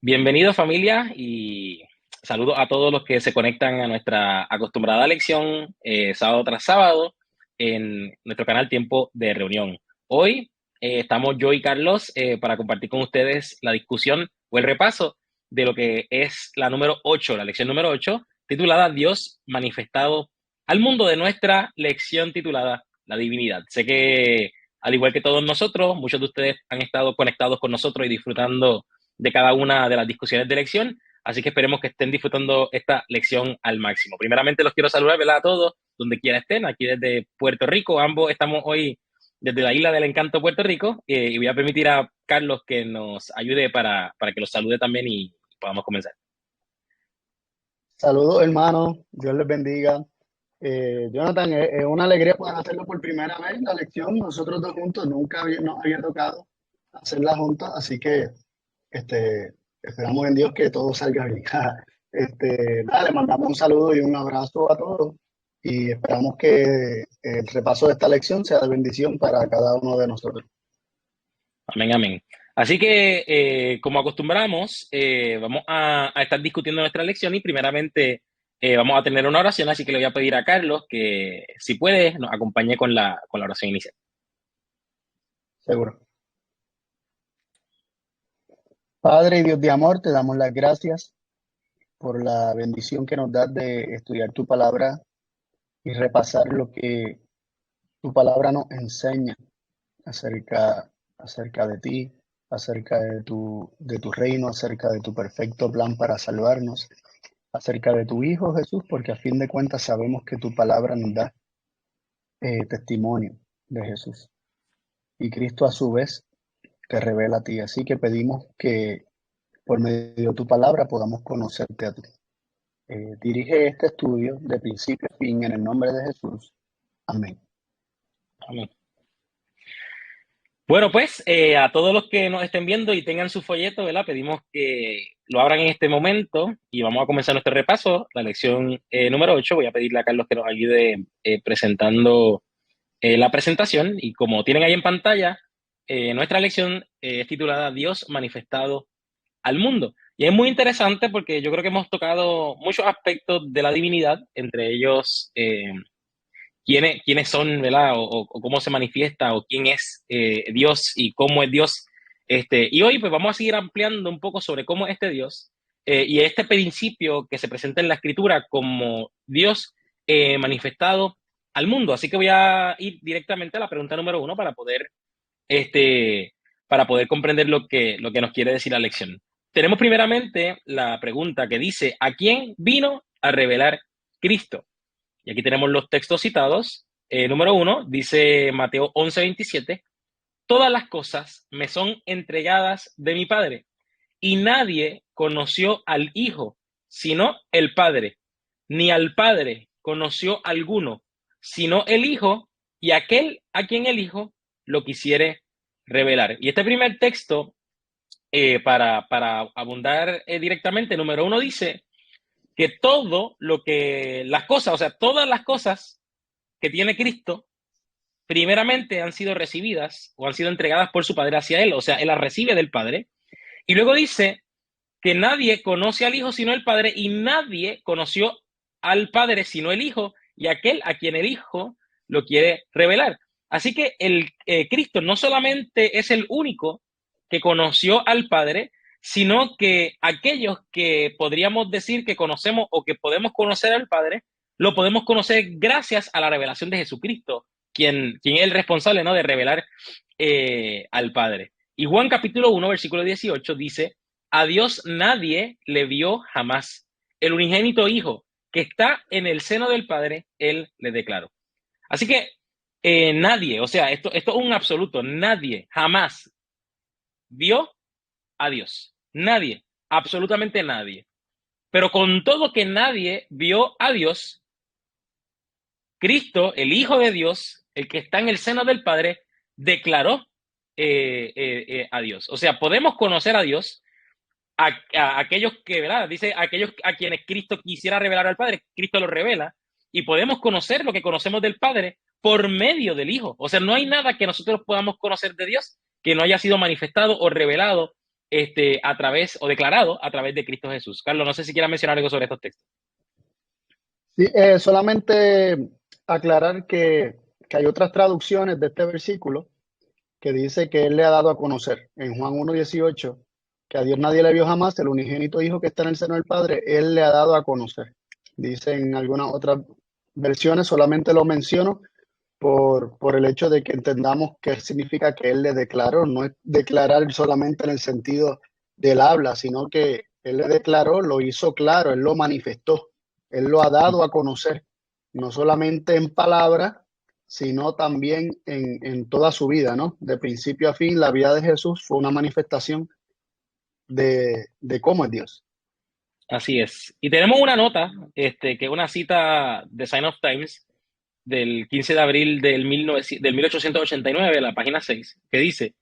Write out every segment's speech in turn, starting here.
Bienvenidos familia y saludos a todos los que se conectan a nuestra acostumbrada lección sábado tras sábado en nuestro canal Tiempo de Reunión. Hoy estamos yo y Carlos para compartir con ustedes la discusión o el repaso de lo que es la número 8, la lección número 8, titulada Dios manifestado al mundo, de nuestra lección titulada La Divinidad. Sé que al igual que todos nosotros, muchos de ustedes han estado conectados con nosotros y disfrutando de cada una de las discusiones de lección, así que esperemos que estén disfrutando esta lección al máximo. Primeramente los quiero saludar, ¿verdad? A todos, donde quiera estén, aquí desde Puerto Rico. Ambos estamos hoy desde la isla del encanto, Puerto Rico, y voy a permitir a Carlos que nos ayude para que los salude también y podamos comenzar. Saludos, hermanos. Dios les bendiga. Jonathan, es una alegría poder hacerlo por primera vez, la lección. Nosotros dos juntos nos había tocado hacerla juntos, así que esperamos en Dios que todo salga bien. Le mandamos un saludo y un abrazo a todos y esperamos que el repaso de esta lección sea de bendición para cada uno de nosotros. Amén, amén. Así que, como acostumbramos, vamos a estar discutiendo nuestra lección y primeramente vamos a tener una oración, así que le voy a pedir a Carlos que, si puede, nos acompañe con la oración inicial. Seguro. Padre y Dios de amor, te damos las gracias por la bendición que nos das de estudiar tu palabra y repasar lo que tu palabra nos enseña acerca de ti, acerca de tu reino, acerca de tu perfecto plan para salvarnos, acerca de tu Hijo Jesús, porque a fin de cuentas sabemos que tu palabra nos da testimonio de Jesús. Y Cristo a su vez te revela a ti. Así que pedimos que por medio de tu palabra podamos conocerte a ti. Dirige este estudio de principio a fin en el nombre de Jesús. Amén. Amén. Bueno, pues a todos los que nos estén viendo y tengan su folleto, ¿verdad? Pedimos que lo abran en este momento y vamos a comenzar nuestro repaso, la lección número 8. Voy a pedirle a Carlos que nos ayude presentando la presentación, y como tienen ahí en pantalla, nuestra lección es titulada Dios manifestado al mundo. Y es muy interesante porque yo creo que hemos tocado muchos aspectos de la divinidad, entre ellos quiénes son, ¿verdad? O cómo se manifiesta, o quién es Dios y cómo es Dios. Y hoy pues vamos a seguir ampliando un poco sobre cómo es este Dios y este principio que se presenta en la Escritura como Dios manifestado al mundo. Así que voy a ir directamente a la pregunta número 1 este, para poder comprender lo que nos quiere decir la lección. Tenemos primeramente la pregunta que dice: ¿a quién vino a revelar Cristo? Y aquí tenemos los textos citados. Número 1, dice Mateo 11:27, todas las cosas me son entregadas de mi Padre, y nadie conoció al Hijo, sino el Padre, ni al Padre conoció alguno, sino el Hijo, y aquel a quien el Hijo lo quisiere revelar. Y este primer texto, para abundar directamente, número 1 dice que las cosas, o sea, todas las cosas que tiene Cristo, primeramente han sido recibidas o han sido entregadas por su Padre hacia Él, o sea, Él las recibe del Padre. Y luego dice que nadie conoce al Hijo sino el Padre, y nadie conoció al Padre sino el Hijo, y aquel a quien el Hijo lo quiere revelar. Así que Cristo no solamente es el único que conoció al Padre, sino que aquellos que podríamos decir que conocemos o que podemos conocer al Padre, lo podemos conocer gracias a la revelación de Jesucristo, quien es el responsable, ¿no?, de revelar al Padre. Y Juan capítulo 1, versículo 18 dice: a Dios nadie le vio jamás. El unigénito Hijo que está en el seno del Padre, Él le declaró. Así que nadie, o sea, esto es un absoluto, nadie jamás vio a Dios. Nadie, absolutamente nadie. Pero con todo que nadie vio a Dios, Cristo, el Hijo de Dios, el que está en el seno del Padre, declaró a Dios. O sea, podemos conocer a Dios, a aquellos que, ¿verdad? Dice, aquellos a quienes Cristo quisiera revelar al Padre, Cristo lo revela, y podemos conocer lo que conocemos del Padre por medio del Hijo. O sea, no hay nada que nosotros podamos conocer de Dios que no haya sido manifestado o revelado a través, o declarado a través de Cristo Jesús. Carlos, no sé si quieras mencionar algo sobre estos textos. Sí, solamente aclarar que hay otras traducciones de este versículo que dice que Él le ha dado a conocer. En Juan 1:18, que a Dios nadie le vio jamás, el unigénito Hijo que está en el seno del Padre, Él le ha dado a conocer. Dice en algunas otras versiones, solamente lo menciono por el hecho de que entendamos qué significa que Él le declaró. No es declarar solamente en el sentido del habla, sino que Él le declaró, lo hizo claro, Él lo manifestó, Él lo ha dado a conocer, no solamente en palabras, sino también en toda su vida, ¿no? De principio a fin, la vida de Jesús fue una manifestación de cómo es Dios. Así es. Y tenemos una nota, que es una cita de Sign of Times del 15 de abril del 1889, la página 6, que dice: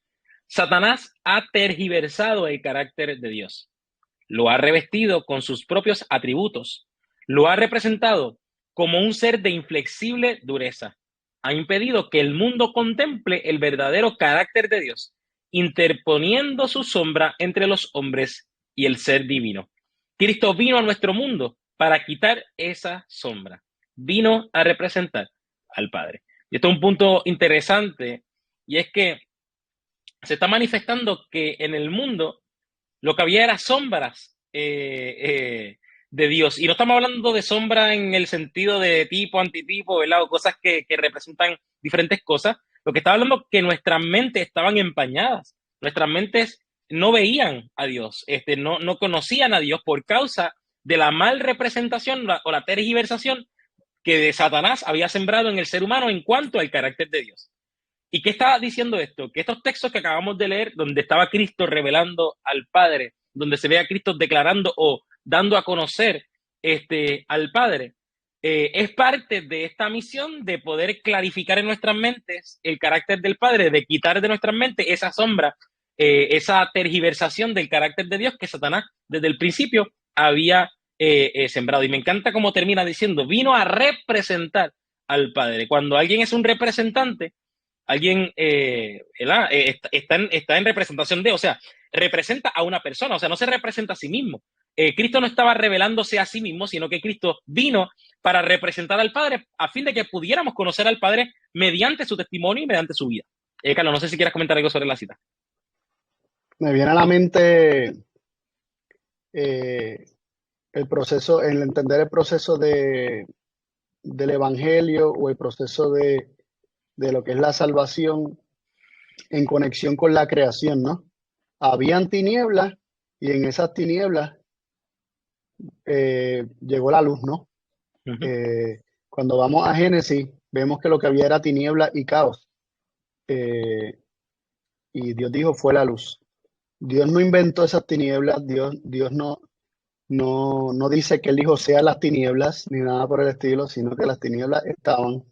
Satanás ha tergiversado el carácter de Dios, lo ha revestido con sus propios atributos, lo ha representado como un ser de inflexible dureza, ha impedido que el mundo contemple el verdadero carácter de Dios, interponiendo su sombra entre los hombres y el ser divino. Cristo vino a nuestro mundo para quitar esa sombra, vino a representar al Padre. Y esto es un punto interesante, y es que se está manifestando que en el mundo lo que había era sombras de Dios. Y no estamos hablando de sombra en el sentido de tipo, antitipo, ¿verdad? O cosas que representan diferentes cosas. Lo que está hablando es que nuestras mentes estaban empañadas. Nuestras mentes no veían a Dios, no conocían a Dios por causa de la mal representación o la tergiversación que de Satanás había sembrado en el ser humano en cuanto al carácter de Dios. ¿Y qué está diciendo esto? Que estos textos que acabamos de leer, donde estaba Cristo revelando al Padre, donde se ve a Cristo declarando o dando a conocer al Padre, es parte de esta misión de poder clarificar en nuestras mentes el carácter del Padre, de quitar de nuestras mentes esa sombra, esa tergiversación del carácter de Dios que Satanás desde el principio había sembrado. Y me encanta cómo termina diciendo, vino a representar al Padre. Cuando alguien es un representante, alguien está en representación de, o sea, representa a una persona, o sea, no se representa a sí mismo. Cristo no estaba revelándose a sí mismo, sino que Cristo vino para representar al Padre a fin de que pudiéramos conocer al Padre mediante su testimonio y mediante su vida. Carlos, no sé si quieres comentar algo sobre la cita. Me viene a la mente eh, el proceso, el entender el proceso del evangelio o el proceso de lo que es la salvación en conexión con la creación, ¿no? Habían tinieblas y en esas tinieblas llegó la luz, ¿no? Uh -huh. Cuando vamos a Génesis, vemos que lo que había era tiniebla y caos. Eh, y Dios dijo, fue la luz. Dios no inventó esas tinieblas, Dios no dice que Él dijo sea las tinieblas, ni nada por el estilo, sino que las tinieblas estaban.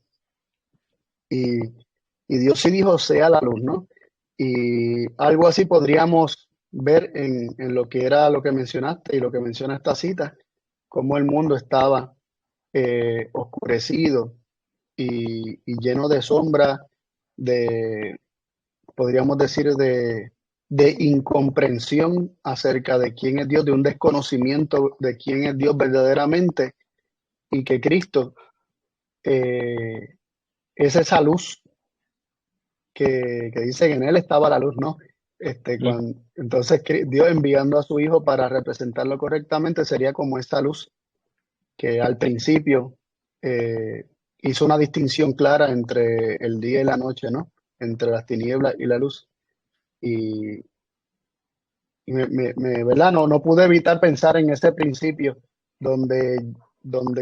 Y, y Dios sí dijo sea la luz, ¿no? Y algo así podríamos ver en lo que era lo que mencionaste y lo que menciona esta cita, cómo el mundo estaba oscurecido y lleno de sombra, de, podríamos decir, de incomprensión acerca de quién es Dios, de un desconocimiento de quién es Dios verdaderamente, y que Cristo eh, es esa luz que dice que en Él estaba la luz, ¿no? Uh Entonces Dios enviando a su Hijo para representarlo correctamente sería como esa luz que al principio eh, hizo una distinción clara entre el día y la noche, ¿no? Entre las tinieblas y la luz. Y, ¿verdad? No pude evitar pensar en ese principio donde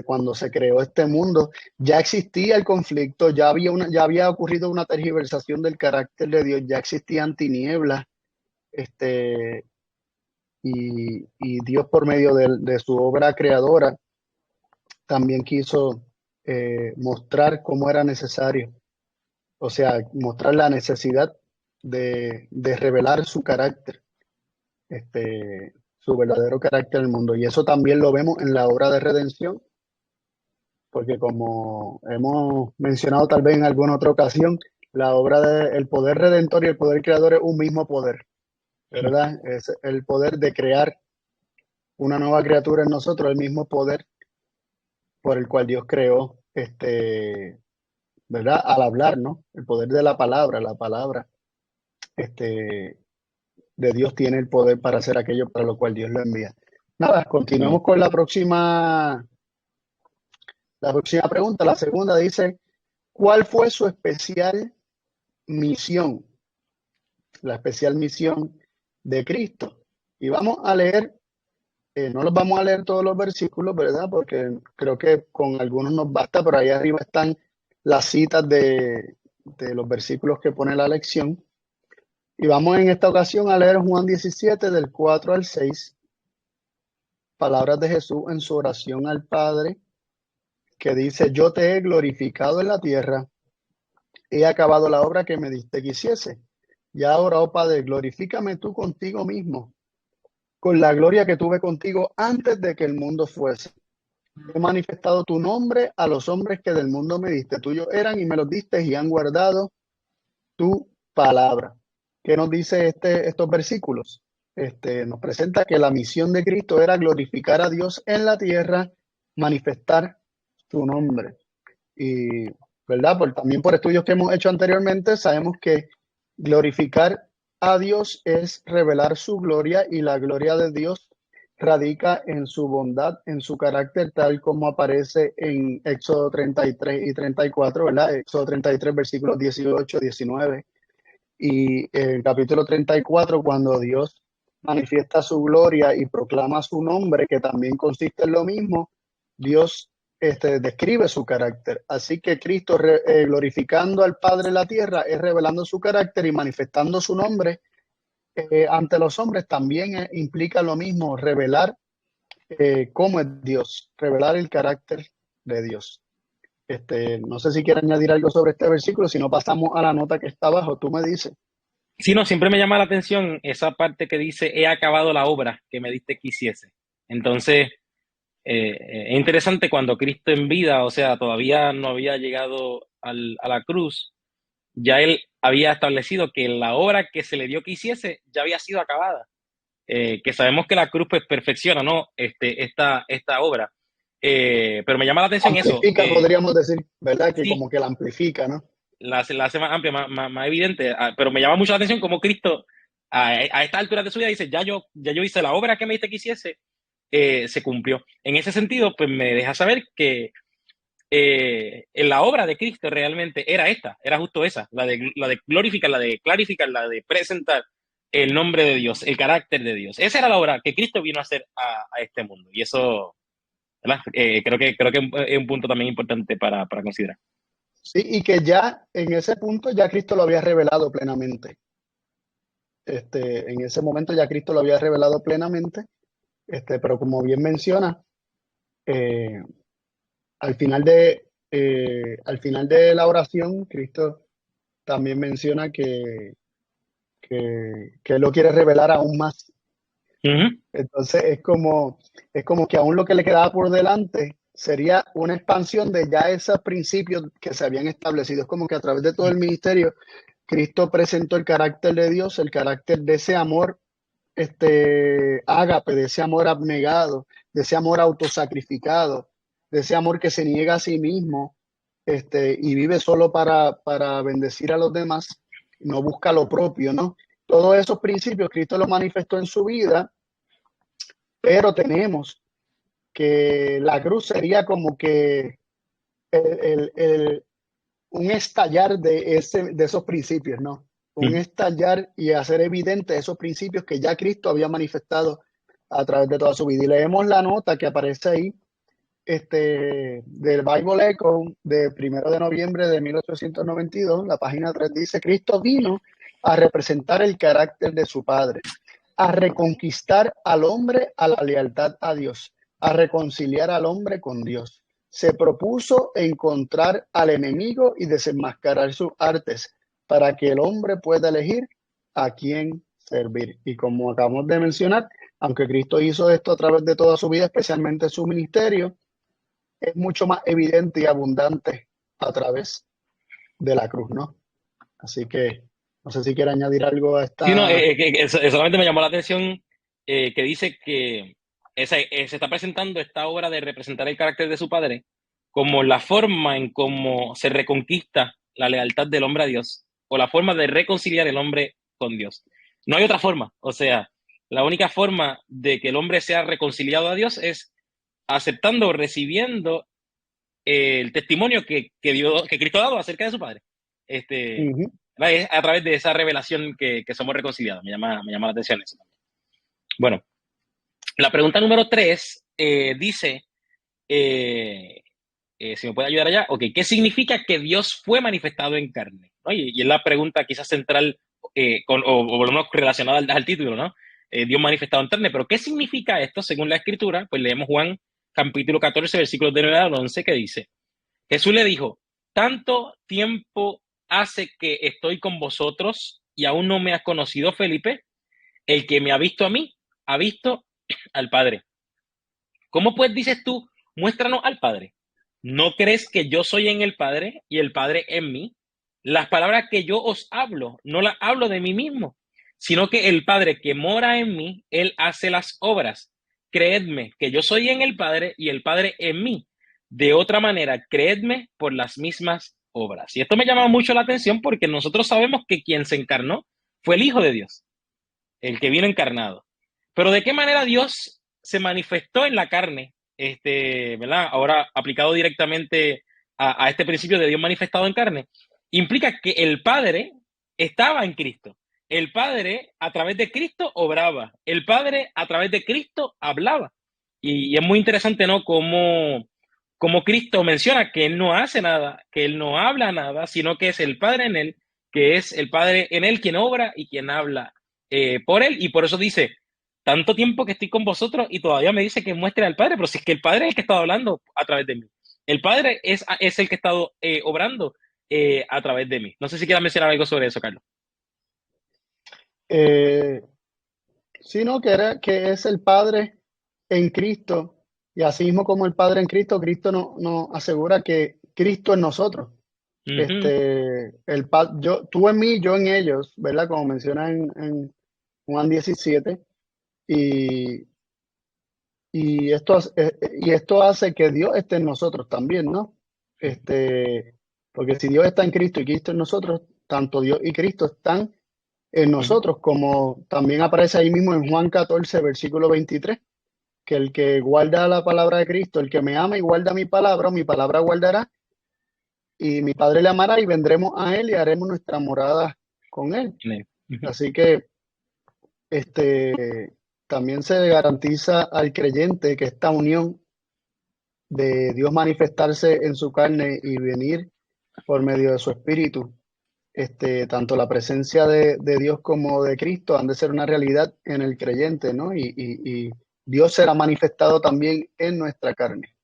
cuando se creó este mundo ya existía el conflicto, ya había ocurrido una tergiversación del carácter de Dios, ya existían tinieblas, este, y Dios por medio de su obra creadora también quiso mostrar cómo era necesario, o sea, mostrar la necesidad de revelar su carácter, su verdadero carácter en el mundo. Y eso también lo vemos en la obra de redención, porque como hemos mencionado tal vez en alguna otra ocasión, la obra del poder redentor y el poder creador es un mismo poder. ¿verdad? Es el poder de crear una nueva criatura en nosotros, el mismo poder por el cual Dios creó, ¿verdad? Al hablar, ¿no? El poder de la palabra, este, de Dios tiene el poder para hacer aquello para lo cual Dios lo envía. Nada, continuemos con la próxima pregunta. La segunda dice, ¿cuál fue su especial misión? La especial misión de Cristo. Y vamos a leer, no los vamos a leer todos los versículos, ¿verdad? Porque creo que con algunos nos basta, pero ahí arriba están las citas de los versículos que pone la lección. Y vamos en esta ocasión a leer Juan 17 del 4 al 6, palabras de Jesús en su oración al Padre, que dice, yo te he glorificado en la tierra, he acabado la obra que me diste que hiciese. Y ahora, oh Padre, glorifícame tú contigo mismo, con la gloria que tuve contigo antes de que el mundo fuese. He manifestado tu nombre a los hombres que del mundo me diste. Tuyos eran y me los diste y han guardado tu palabra. ¿Qué nos dice estos versículos? Nos presenta que la misión de Cristo era glorificar a Dios en la tierra, manifestar su nombre. Y, ¿verdad? También por estudios que hemos hecho anteriormente, sabemos que glorificar a Dios es revelar su gloria y la gloria de Dios radica en su bondad, en su carácter, tal como aparece en Éxodo 33 y 34, ¿verdad? Éxodo 33, versículos 18, 19. Y en el capítulo 34, cuando Dios manifiesta su gloria y proclama su nombre, que también consiste en lo mismo, Dios describe su carácter. Así que Cristo, glorificando al Padre en la tierra, es revelando su carácter y manifestando su nombre ante los hombres, también implica lo mismo, revelar cómo es Dios, revelar el carácter de Dios. No sé si quiere añadir algo sobre este versículo, si no pasamos a la nota que está abajo, tú me dices. Sí, no, siempre me llama la atención esa parte que dice, he acabado la obra que me diste que hiciese. Entonces, es interesante cuando Cristo en vida, o sea, todavía no había llegado a la cruz, ya él había establecido que la obra que se le dio que hiciese ya había sido acabada. Que sabemos que la cruz pues perfecciona, ¿no? Esta obra. Pero me llama la atención eso. Amplifica, podríamos decir, ¿verdad? Que Sí, como que la amplifica, ¿no? la hace más amplia, más evidente, pero me llama mucho la atención cómo Cristo a esta altura de su vida dice, ya yo hice la obra que me diste que hiciese, se cumplió. En ese sentido, pues me deja saber que en la obra de Cristo realmente era era justo esa, la de glorificar, la de clarificar, la de presentar el nombre de Dios, el carácter de Dios. Esa era la obra que Cristo vino a hacer a este mundo. Y eso, ¿verdad? Creo que es un punto también importante para considerar. Sí, y que ya en ese punto ya Cristo lo había revelado plenamente. En ese momento ya Cristo lo había revelado plenamente, pero como bien menciona, eh, al final de la oración, Cristo también menciona que Él lo quiere revelar aún más. Ujú. Entonces es como que aún lo que le quedaba por delante sería una expansión de ya esos principios que se habían establecido. Es como que a través de todo el ministerio, Cristo presentó el carácter de Dios, el carácter de ese amor, ágape, de ese amor abnegado, de ese amor autosacrificado, de ese amor que se niega a sí mismo, y vive solo para bendecir a los demás, no busca lo propio, ¿no? Todos esos principios Cristo los manifestó en su vida, pero tenemos que la cruz sería como que un estallar de esos principios, ¿no? Un Ujú. estallar y hacer evidente esos principios que ya Cristo había manifestado a través de toda su vida. Y leemos la nota que aparece ahí, del Bible Echo de 1 de noviembre de 1892, la página 3 dice, Cristo vino a representar el carácter de su Padre, a reconquistar al hombre a la lealtad a Dios, a reconciliar al hombre con Dios. Se propuso encontrar al enemigo y desenmascarar sus artes para que el hombre pueda elegir a quién servir. Y como acabamos de mencionar, aunque Cristo hizo esto a través de toda su vida, especialmente su ministerio, es mucho más evidente y abundante a través de la cruz, ¿no? Así que No sé si quiere añadir algo a Sí, no, esta. solamente me llamó la atención que dice que se está presentando esta obra de representar el carácter de su padre como la forma en cómo se reconquista la lealtad del hombre a Dios o la forma de reconciliar el hombre con Dios. No hay otra forma, o sea, la única forma de que el hombre sea reconciliado a Dios es aceptando, recibiendo el testimonio que Cristo ha dado acerca de su padre. Este, Ujú. ¿verdad? Es a través de esa revelación que somos reconciliados. Me llama la atención eso. Bueno, la pregunta número 3 dice, eh, si me puede ayudar allá, ok, ¿qué significa que Dios fue manifestado en carne? ¿No? Y es la pregunta quizás central, o por lo menos relacionada al título, ¿no? Dios manifestado en carne, pero ¿qué significa esto según la Escritura? Pues leemos Juan capítulo 14, versículos de 9 al 11, que dice, Jesús le dijo, tanto tiempo hace que estoy con vosotros y aún no me has conocido, Felipe. El que me ha visto a mí, ha visto al Padre. ¿Cómo pues dices tú, muéstranos al Padre? ¿No crees que yo soy en el Padre y el Padre en mí? Las palabras que yo os hablo, no las hablo de mí mismo, sino que el Padre que mora en mí, Él hace las obras. Creedme que yo soy en el Padre y el Padre en mí. De otra manera, creedme por las mismas obras. Y esto me llama mucho la atención porque nosotros sabemos que quien se encarnó fue el Hijo de Dios, el que vino encarnado. Pero ¿de qué manera Dios se manifestó en la carne? ¿Verdad? Ahora aplicado directamente a este principio de Dios manifestado en carne, implica que el Padre estaba en Cristo. El Padre a través de Cristo obraba. El Padre a través de Cristo hablaba. Y es muy interesante, ¿no? Como Cristo menciona que Él no hace nada, que Él no habla nada, sino que es el Padre en Él, que es el Padre en Él quien obra y quien habla por Él. Y por eso dice, tanto tiempo que estoy con vosotros y todavía me dice que muestre al Padre, pero si es que el Padre es el que ha estado hablando a través de mí. El Padre es el que ha estado obrando a través de mí. No sé si quieras mencionar algo sobre eso, Carlos. Eh, sino que es el Padre en Cristo, y así mismo como el Padre en Cristo, Cristo nos asegura que Cristo en nosotros. Ujú. Tú en mí, yo en ellos, ¿verdad? Como menciona en Juan 17, y, y esto hace que Dios esté en nosotros también, ¿no? Porque si Dios está en Cristo y Cristo en nosotros, tanto Dios y Cristo están en Ujú. nosotros, como también aparece ahí mismo en Juan 14, versículo 23, que el que guarda la palabra de Cristo, el que me ama y guarda mi palabra guardará, y mi Padre le amará y vendremos a él y haremos nuestra morada con él. Ujú. Así que también se garantiza al creyente que esta unión de Dios manifestarse en su carne y venir por medio de su espíritu, tanto la presencia de Dios como de Cristo han de ser una realidad en el creyente, ¿no? Y Dios será manifestado también en nuestra carne.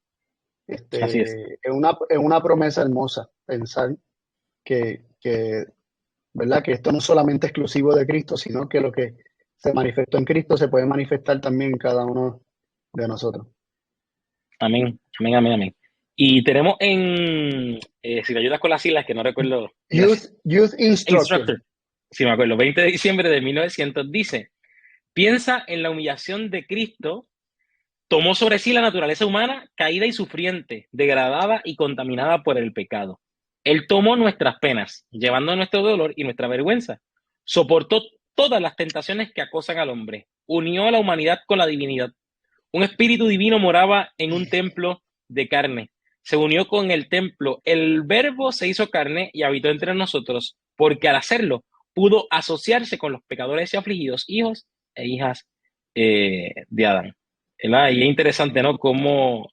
Así es. Es una promesa hermosa pensar que, ¿verdad? Que esto no es solamente exclusivo de Cristo, sino que lo que se manifestó en Cristo se puede manifestar también en cada uno de nosotros. Amén, amén, amén, amén. Y tenemos si me ayudas con las siglas, que no recuerdo, gracias. Youth Instructor. Instructor, si me acuerdo, 20 de diciembre de 1900 dice, piensa en la humillación de Cristo, tomó sobre sí la naturaleza humana, caída y sufriente, degradada y contaminada por el pecado. Él tomó nuestras penas, llevando nuestro dolor y nuestra vergüenza. Soportó todas las tentaciones que acosan al hombre. Unió a la humanidad con la divinidad. Un espíritu divino moraba en un templo de carne. Se unió con el templo. El verbo se hizo carne y habitó entre nosotros, porque al hacerlo pudo asociarse con los pecadores y afligidos, hijos e hijas de Adán. ¿Verdad? Y es interesante, ¿no? Cómo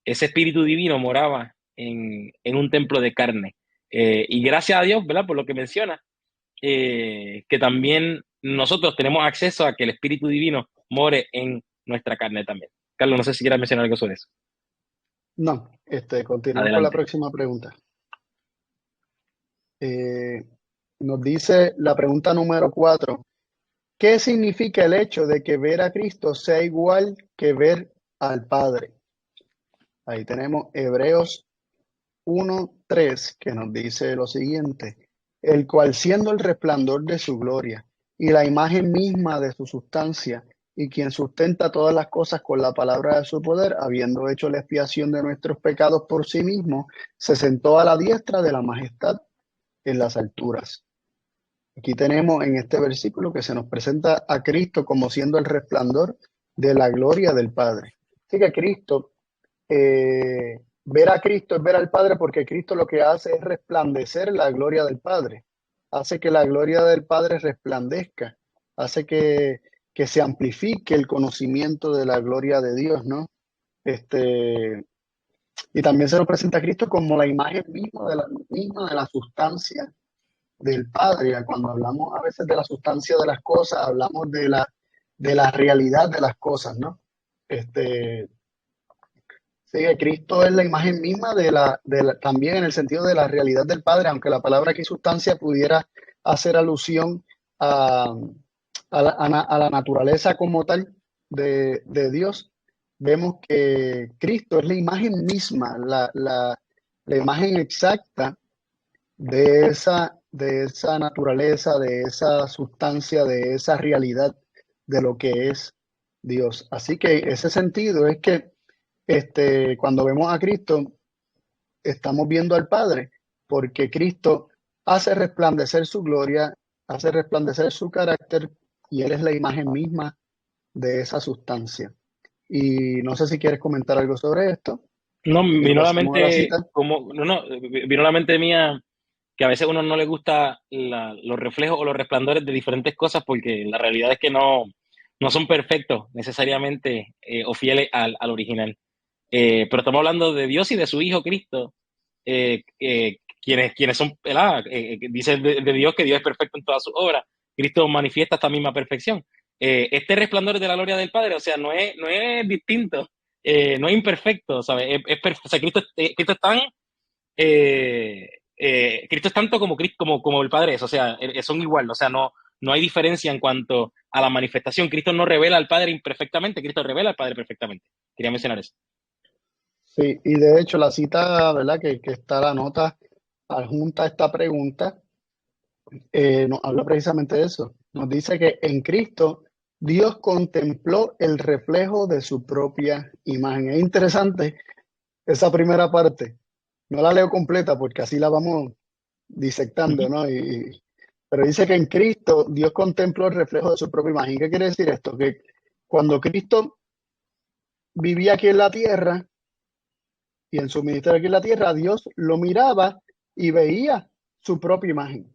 ese espíritu divino moraba en un templo de carne. Y gracias a Dios, ¿verdad? Por lo que menciona, que también nosotros tenemos acceso a que el Espíritu Divino more en nuestra carne también. Carlos, no sé si quieras mencionar algo sobre eso. No, continuamos con la Adelante. próxima pregunta. Eh, Nos dice la pregunta número 4. ¿Qué significa el hecho de que ver a Cristo sea igual que ver al Padre? Ahí tenemos Hebreos 1:3 que nos dice lo siguiente. el cual siendo el resplandor de su gloria y la imagen misma de su sustancia, y quien sustenta todas las cosas con la palabra de su poder, habiendo hecho la expiación de nuestros pecados por sí mismo, se sentó a la diestra de la majestad en las alturas. Aquí tenemos en este versículo que se nos presenta a Cristo como siendo el resplandor de la gloria del Padre. Así que Cristo, ver a Cristo es ver al Padre, porque Cristo lo que hace es resplandecer la gloria del Padre. Hace que la gloria del Padre resplandezca. Hace que se amplifique el conocimiento de la gloria de Dios, ¿no? Y también se nos presenta a Cristo como la imagen misma de la sustancia del Padre. Cuando hablamos a veces de la sustancia de las cosas, hablamos de la realidad de las cosas, ¿no? Sí, que Cristo es la imagen misma también en el sentido de la realidad del Padre, aunque la palabra aquí sustancia pudiera hacer alusión a, a la naturaleza como tal de Dios. Vemos que Cristo es la imagen misma, la imagen exacta de esa naturaleza, de esa sustancia, de esa realidad de lo que es Dios. Así que ese sentido es que cuando vemos a Cristo, estamos viendo al Padre, porque Cristo hace resplandecer su gloria, hace resplandecer su carácter, y Él es la imagen misma de esa sustancia. Y no sé si quieres comentar algo sobre esto, No, y vino a la pasamos a la mente cita. como, no, no, vino a la mente mía que a veces a uno no le gusta los reflejos o los resplandores de diferentes cosas porque la realidad es que no son perfectos necesariamente o fieles al original. Pero estamos hablando de Dios y de su Hijo Cristo, quienes son, ¿verdad? Dice de Dios que Dios es perfecto en toda su obra. Cristo manifiesta esta misma perfección. Este resplandor de la gloria del Padre, o sea, no es distinto, no es imperfecto, ¿sabes? O sea, Cristo es tan Cristo es tanto como, como el Padre es, o sea, son igual, o sea, no hay diferencia en cuanto a la manifestación. Cristo no revela al Padre imperfectamente, Cristo revela al Padre perfectamente. Quería mencionar eso. Sí, y de hecho la cita, ¿verdad? Que está la nota adjunta a esta pregunta, nos habla precisamente de eso. Nos dice que en Cristo Dios contempló el reflejo de su propia imagen. Es interesante esa primera parte. No la leo completa porque así la vamos disectando, Ujú. ¿no? Pero dice que en Cristo Dios contempló el reflejo de su propia imagen. ¿Qué quiere decir esto? Que cuando Cristo vivía aquí en la tierra y en su ministerio aquí en la tierra, Dios lo miraba y veía su propia imagen.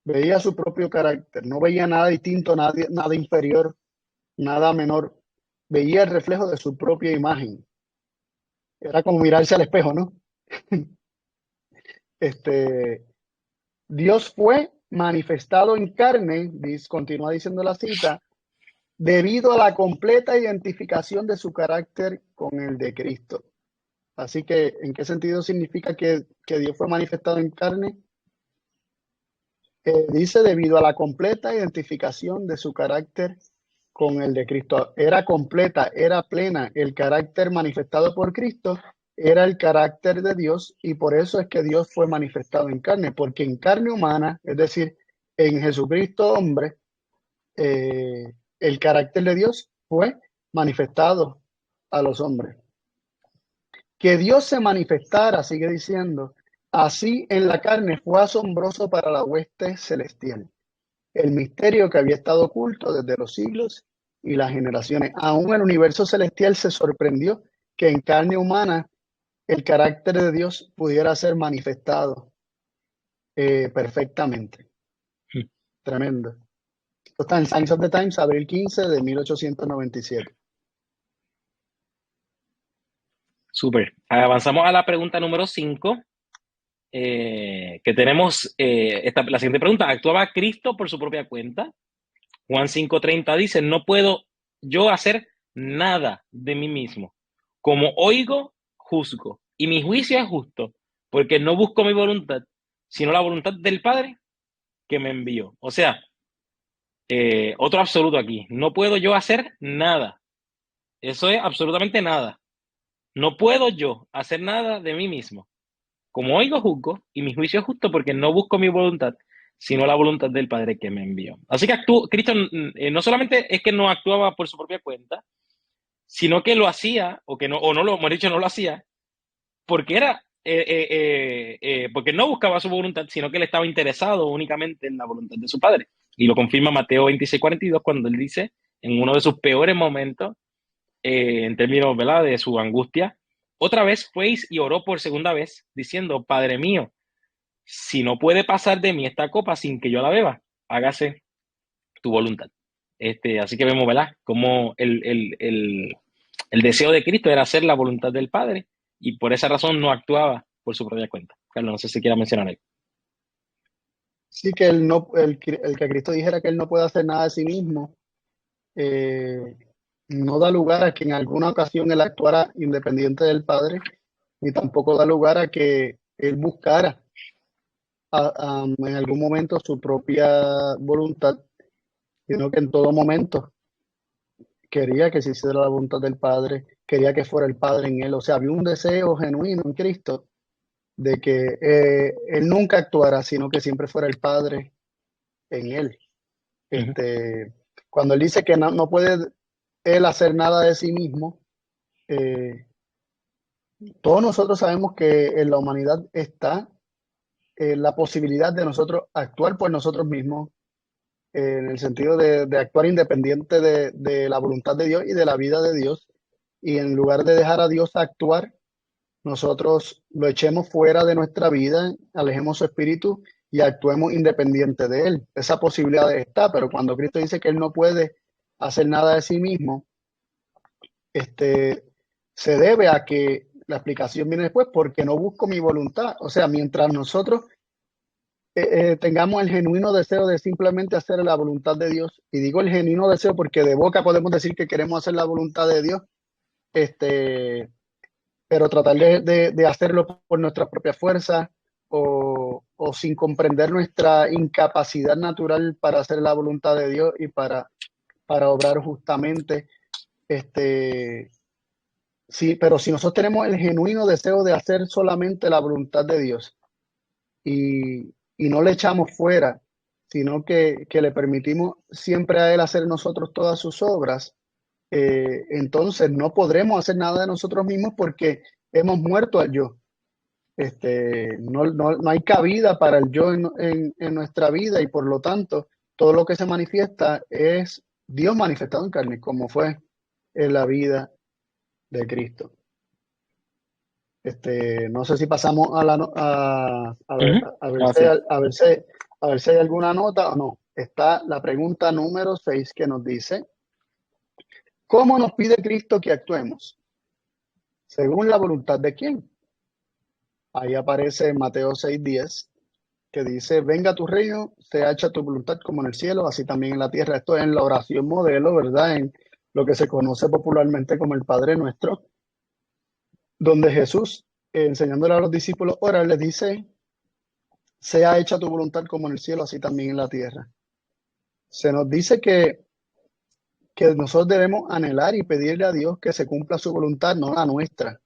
Veía su propio carácter, no veía nada distinto, nada inferior, nada menor. Veía el reflejo de su propia imagen. Era como mirarse al espejo, ¿no? Este, Dios fue manifestado en carne, continúa diciendo la cita, debido a la completa identificación de su carácter con el de Cristo. Así que, ¿en qué sentido significa que Dios fue manifestado en carne? Dice debido a la completa identificación de su carácter con el de Cristo. Era completa, era plena. El carácter manifestado por Cristo era el carácter de Dios, y por eso es que Dios fue manifestado en carne, porque en carne humana, es decir, en Jesucristo hombre, el carácter de Dios fue manifestado a los hombres. Que Dios se manifestara, sigue diciendo, así en la carne fue asombroso para la hueste celestial. El misterio que había estado oculto desde los siglos y las generaciones. Aún el universo celestial se sorprendió que en carne humana el carácter de Dios pudiera ser manifestado perfectamente. Tremendo. Esto está en Signs of the Times, abril 15 de 1897. Súper. Avanzamos a la pregunta número 5, que tenemos la siguiente pregunta. ¿Actuaba Cristo por su propia cuenta? Juan 5:30 dice, no puedo yo hacer nada de mí mismo. Como oigo, juzgo. Y mi juicio es justo, porque no busco mi voluntad, sino la voluntad del Padre que me envió. O sea, otro absoluto aquí. No puedo yo hacer nada. Eso es absolutamente nada. No puedo yo hacer nada de mí mismo. como oigo, juzgo, y mi juicio es justo porque no busco mi voluntad, sino la voluntad del Padre que me envió. Así que Cristo no solamente es que no actuaba por su propia cuenta, sino que lo hacía, o no lo, hemos dicho, no lo hacía, porque porque no buscaba su voluntad, sino que él estaba interesado únicamente en la voluntad de su Padre. Y lo confirma Mateo 26:42 cuando él dice, en uno de sus peores momentos, en términos, ¿verdad?, de su angustia, otra vez fue y oró por segunda vez, diciendo, Padre mío, si no puede pasar de mí esta copa sin que yo la beba, hágase tu voluntad. Así que vemos, ¿verdad?, como el deseo de Cristo era hacer la voluntad del Padre y por esa razón no actuaba por su propia cuenta. Carlos, no sé si quiera mencionar algo. Sí, que él no, el que Cristo dijera que él no puede hacer nada de sí mismo, eh, no da lugar a que en alguna ocasión él actuara independiente del Padre, ni tampoco da lugar a que él buscara en algún momento su propia voluntad, sino que en todo momento quería que se hiciera la voluntad del Padre, quería que fuera el Padre en él. O sea, había un deseo genuino en Cristo de que él nunca actuara, sino que siempre fuera el Padre en él. Ujú. Este, cuando él dice que no puede él hacer nada de sí mismo, eh, todos nosotros sabemos que en la humanidad está la posibilidad de nosotros actuar por nosotros mismos, en el sentido de actuar independiente de la voluntad de Dios y de la vida de Dios. Y en lugar de dejar a Dios actuar, nosotros lo echemos fuera de nuestra vida, alejemos su espíritu y actuemos independiente de él. Esa posibilidad está, pero cuando Cristo dice que él no puede hacer nada de sí mismo, este, se debe a que la explicación viene después porque no busco mi voluntad. O sea, mientras nosotros tengamos el genuino deseo de simplemente hacer la voluntad de Dios, y digo el genuino deseo porque de boca podemos decir que queremos hacer la voluntad de Dios, este, pero tratar de hacerlo por nuestra propia fuerza o sin comprender nuestra incapacidad natural para hacer la voluntad de Dios y para obrar justamente. Este, sí, pero si nosotros tenemos el genuino deseo de hacer solamente la voluntad de Dios y no le echamos fuera, sino que le permitimos siempre a Él hacer nosotros todas sus obras, entonces no podremos hacer nada de nosotros mismos porque hemos muerto al yo. No hay cabida para el yo en nuestra vida y por lo tanto todo lo que se manifiesta es Dios manifestado en carne, como fue en la vida de Cristo. No sé si pasamos Ujú. a ver Ah, si sí. a ver si hay alguna nota o no. Está la pregunta número 6 que nos dice, ¿cómo nos pide Cristo que actuemos? ¿Según la voluntad de quién? Ahí aparece en Mateo 6:10 que dice, venga tu reino, sea hecha tu voluntad como en el cielo, así también en la tierra. Esto es en la oración modelo, ¿verdad? En lo que se conoce popularmente como el Padre Nuestro, donde Jesús, enseñándole a los discípulos orar, les dice, sea hecha tu voluntad como en el cielo, así también en la tierra. Se nos dice que nosotros debemos anhelar y pedirle a Dios que se cumpla su voluntad, no la nuestra.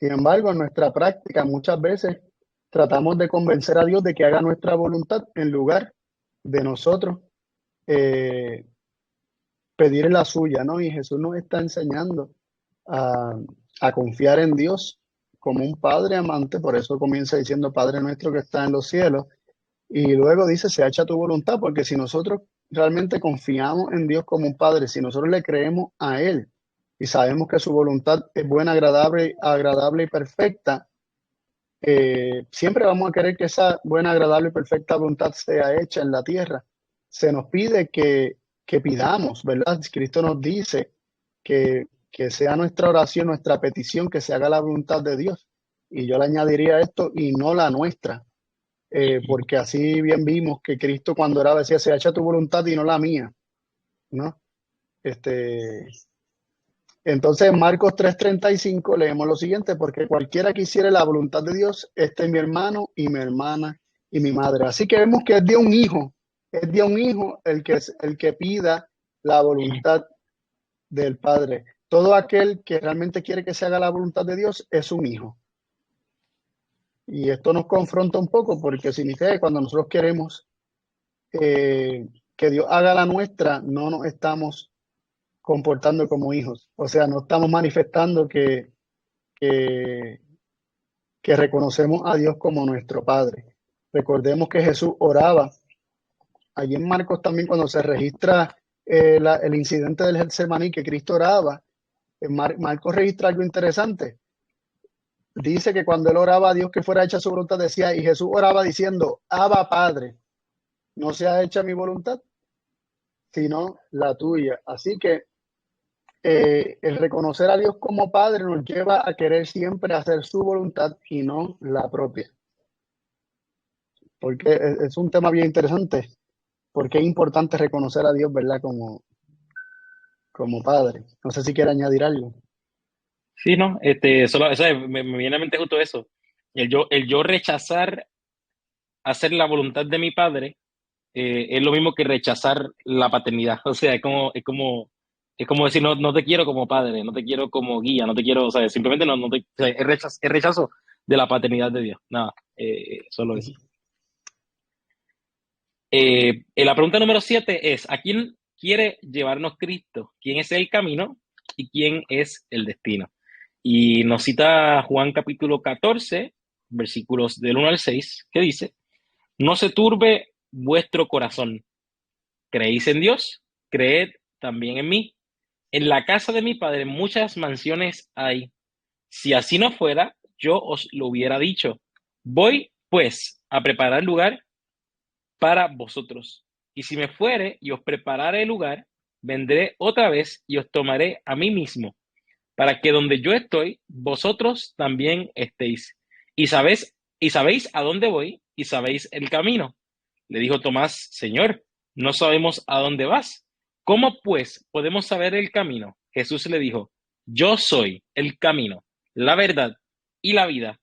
Sin embargo, en nuestra práctica muchas veces tratamos de convencer a Dios de que haga nuestra voluntad en lugar de nosotros eh, pedir la suya, ¿no? Y Jesús nos está enseñando a, a confiar en Dios como un Padre amante, por eso comienza diciendo Padre nuestro que está en los cielos, y luego dice, se hecha tu voluntad, porque si nosotros realmente confiamos en Dios como un Padre, si nosotros le creemos a Él y sabemos que su voluntad es buena, agradable y perfecta, siempre vamos a querer que esa buena, agradable y perfecta voluntad sea hecha en la tierra. Se nos pide que pidamos, ¿verdad? Cristo nos dice que sea nuestra oración, nuestra petición, que se haga la voluntad de Dios. Y yo le añadiría esto, y no la nuestra, porque así bien vimos que Cristo cuando oraba decía, se hecha tu voluntad y no la mía, ¿no? Este, entonces, en Marcos 3:35 leemos lo siguiente, porque cualquiera que hiciere la voluntad de Dios, este es mi hermano y mi hermana y mi madre. Así que vemos que es de un hijo el que pida la voluntad del Padre. Todo aquel que realmente quiere que se haga la voluntad de Dios es un hijo. Y esto nos confronta un poco porque significa que cuando nosotros queremos que Dios haga la nuestra, no nos estamos comportando como hijos. O sea, no estamos manifestando que, que reconocemos a Dios como nuestro Padre. Recordemos que Jesús oraba. Allí en Marcos también cuando se registra el incidente del Getsemaní que Cristo oraba, Marcos registra algo interesante. Dice que cuando él oraba a Dios que fuera hecha su voluntad, decía, y Jesús oraba diciendo, Abba Padre, no sea hecha mi voluntad, sino la tuya. Así que el reconocer a Dios como Padre nos lleva a querer siempre hacer su voluntad y no la propia. Porque es un tema bien interesante, porque es importante reconocer a Dios, ¿verdad? Como Padre. No sé si quiere añadir algo. Sí, no, solo, o sea, me viene a mente justo eso. El yo rechazar hacer la voluntad de mi padre es lo mismo que rechazar la paternidad. O sea, es como decir, no, no te quiero como padre, no te quiero como guía, no te quiero, o sea, simplemente no, no te, o sea, es rechazo de la paternidad de Dios. Nada, solo eso. La pregunta número 7 es, ¿a quién quiere llevarnos Cristo? ¿Quién es el camino y quién es el destino? Y nos cita Juan capítulo 14, versículos del 1 al 6, que dice, no se turbe vuestro corazón. ¿Creéis en Dios? Creed también en mí. En la casa de mi padre muchas mansiones hay. Si así no fuera, yo os lo hubiera dicho. Voy, pues, a preparar lugar para vosotros. Y si me fuere y os preparare el lugar, vendré otra vez y os tomaré a mí mismo, para que donde yo estoy, vosotros también estéis. Y sabéis a dónde voy y sabéis el camino. Le dijo Tomás, Señor, no sabemos a dónde vas. ¿Cómo pues podemos saber el camino? Jesús le dijo, yo soy el camino, la verdad y la vida.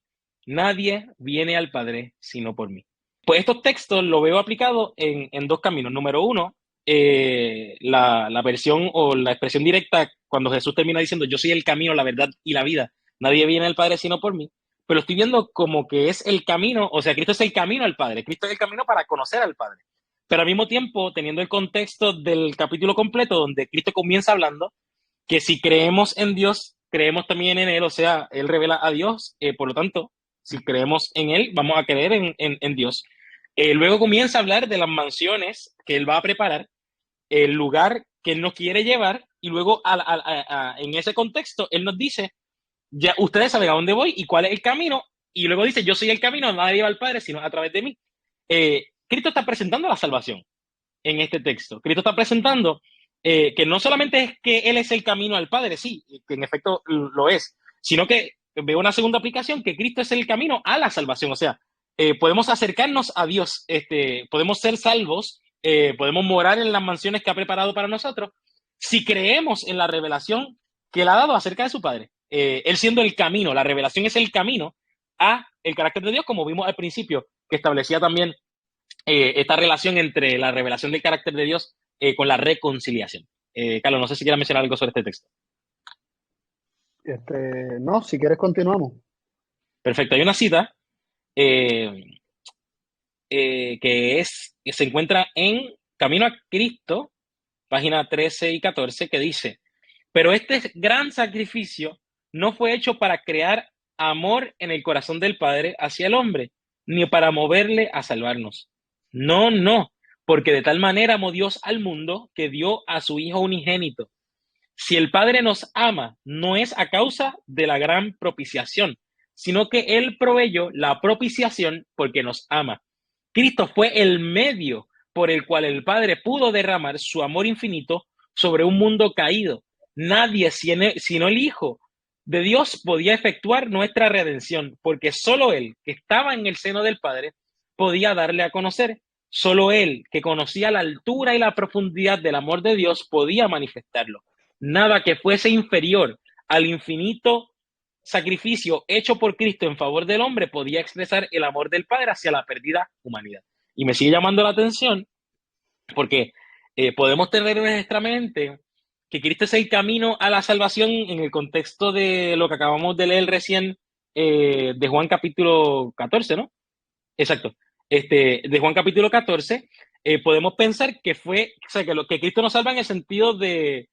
Nadie viene al Padre sino por mí. Pues estos textos lo veo aplicado en dos caminos. Número uno, la versión o la expresión directa cuando Jesús termina diciendo, yo soy el camino, la verdad y la vida. Nadie viene al Padre sino por mí. Pero estoy viendo como que es el camino, o sea, Cristo es el camino al Padre, Cristo es el camino para conocer al Padre. Pero al mismo tiempo, teniendo el contexto del capítulo completo, donde Cristo comienza hablando, que si creemos en Dios, creemos también en Él, o sea, Él revela a Dios, por lo tanto, si creemos en Él, vamos a creer en Dios. Luego comienza a hablar de las mansiones que Él va a preparar, el lugar que Él nos quiere llevar, y luego en ese contexto, Él nos dice, ya ustedes saben a dónde voy y cuál es el camino, y luego dice, yo soy el camino, nadie va al Padre, sino a través de mí. Cristo está presentando la salvación en este texto. Cristo está presentando que no solamente es que Él es el camino al Padre, sí, que en efecto lo es, sino que veo una segunda aplicación, que Cristo es el camino a la salvación. O sea, podemos acercarnos a Dios, podemos ser salvos, podemos morar en las mansiones que ha preparado para nosotros, si creemos en la revelación que Él ha dado acerca de su Padre. Él siendo el camino, la revelación es el camino a el carácter de Dios, como vimos al principio, que establecía también esta relación entre la revelación del carácter de Dios con la reconciliación. Carlos, no sé si quieres mencionar algo sobre este texto. No, si quieres continuamos. Perfecto, hay una cita eh, que se encuentra en Camino a Cristo, página 13 y 14, que dice, pero este gran sacrificio no fue hecho para crear amor en el corazón del Padre hacia el hombre, ni para moverle a salvarnos. No, no, porque de tal manera amó Dios al mundo que dio a su Hijo unigénito. Si el Padre nos ama, no es a causa de la gran propiciación, sino que Él proveyó la propiciación porque nos ama. Cristo fue el medio por el cual el Padre pudo derramar su amor infinito sobre un mundo caído. Nadie, sino el Hijo de Dios, podía efectuar nuestra redención, porque solo Él, que estaba en el seno del Padre, podía darle a conocer. Solo Él, que conocía la altura y la profundidad del amor de Dios, podía manifestarlo. Nada que fuese inferior al infinito sacrificio hecho por Cristo en favor del hombre podía expresar el amor del Padre hacia la perdida humanidad. Y me sigue llamando la atención porque podemos tener en nuestra mente que Cristo es el camino a la salvación en el contexto de lo que acabamos de leer recién de Juan capítulo 14, ¿no? Exacto. De Juan capítulo 14, podemos pensar que fue, o sea, que Cristo nos salva en el sentido de